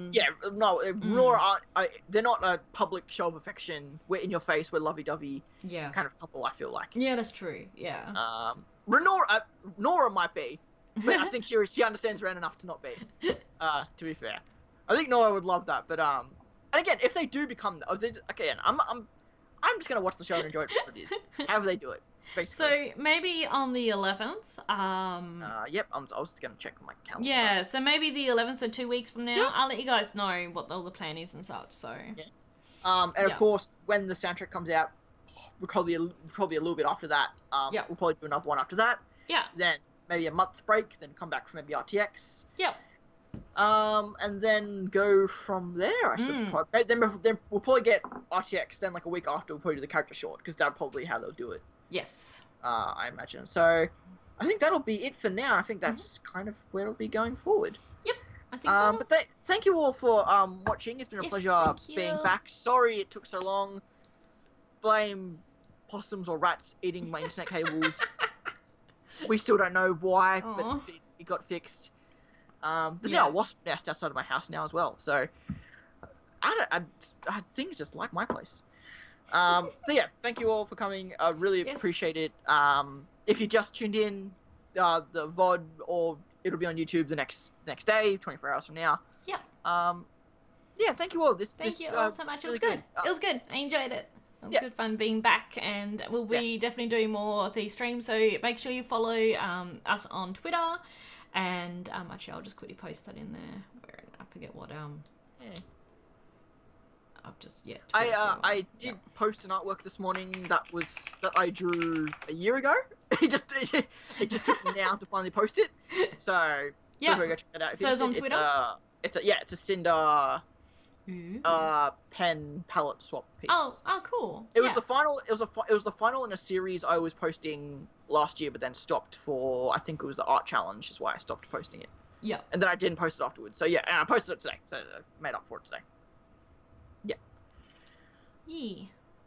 they're not a public show of affection. We're in your face, we're lovey-dovey kind of couple, I feel like. Yeah, that's true. Yeah. Nora might be, but I think she understands Ren enough to not be. To be fair, I think Nora would love that. But and again, if they do become, I'm just gonna watch the show and enjoy it for what it is. However they do it. Basically. So maybe on the 11th. Yep. I was just gonna check my calendar. Yeah. So maybe the 11th. So 2 weeks from now, Yep. I'll let you guys know what all the plan is and such. So. Yeah. And of course, when the soundtrack comes out, probably a little bit after that. We'll probably do another one after that. Yeah. Then maybe a month's break. Then come back from maybe RTX. Yep. And then go from there, I suppose. Then we'll probably get RTX, then like a week after we'll probably do the character short, because that's probably how they'll do it. Yes. I imagine. So, I think that'll be it for now. I think that's kind of where it'll be going forward. Yep, I think so. But thank you all for watching. It's been a pleasure being back. Sorry it took so long. Blame possums or rats eating my internet cables. We still don't know why, but it got fixed. There's now a wasp nest outside of my house now as well, so I think it's just like my place. So yeah, thank you all for coming. I really appreciate it. If you just tuned in, the VOD, or it'll be on YouTube the next day, 24 hours from now. Yeah. Yeah, thank you all. Thank you all so much. It was good. It was good. I enjoyed it. It was good fun being back, and we'll be definitely doing more of these streams, so make sure you follow us on Twitter, and actually I'll just quickly post that in there. Where I forget what I've just Twitter, I did post an artwork this morning that I drew a year ago. it just took me now to finally post it. So go check it out. So it's on Twitter. It's a Cinder pen palette swap piece. Oh, cool. It was the final. It was the final in a series I was posting last year, but then stopped for, I think it was the art challenge, is why I stopped posting it. Yeah. And then I didn't post it afterwards. So yeah, and I posted it today. So I made up for it today. Yeah. Yeah.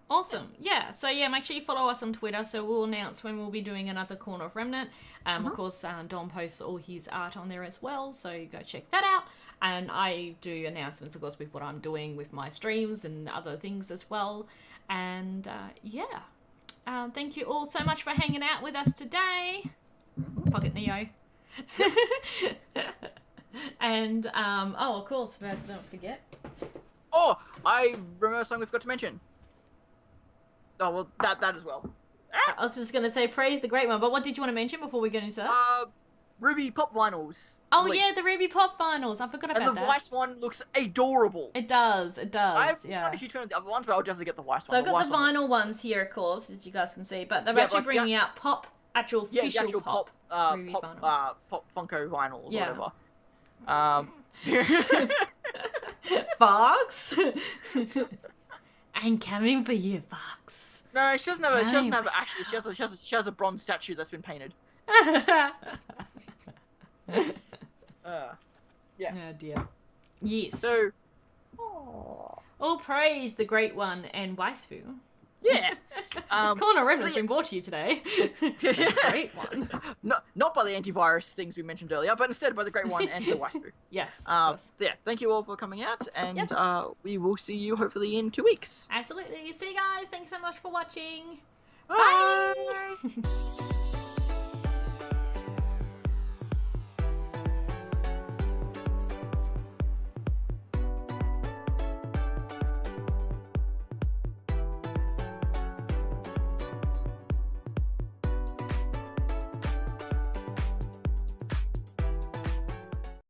Awesome. Yeah. So yeah, make sure you follow us on Twitter. So we'll announce when we'll be doing another Corner of Remnant. Of course, Don posts all his art on there as well. So go check that out. And I do announcements, of course, with what I'm doing with my streams and other things as well. And thank you all so much for hanging out with us today. Pocket Neo. And of course, don't forget. Oh, I remember something we forgot to mention. Oh well, that as well. I was just gonna say praise the great one, but what did you want to mention before we get into that? RWBY Pop Vinyls. Oh yeah, the RWBY Pop Vinyls. I forgot about that. And the Weiss one looks adorable. It does. I'm not a huge fan of the other ones, but I'll definitely get the Weiss one. So I've got the vinyl ones here, of course, as you guys can see. But they're actually bringing out official pop Funko vinyls or whatever. Fox? I'm coming for you, Fox. No, she doesn't have actually. She has a bronze statue that's been painted. Yeah. Oh dear. Yes. So, all praise the great one and Weissfu. Yeah. This Corner of Remnant has been brought to you today. The great one. Not by the antivirus things we mentioned earlier, but instead by the great one and the Weissfu. Yes. So yeah, thank you all for coming out, and we will see you hopefully in 2 weeks. Absolutely. See you guys. Thanks so much for watching. Bye.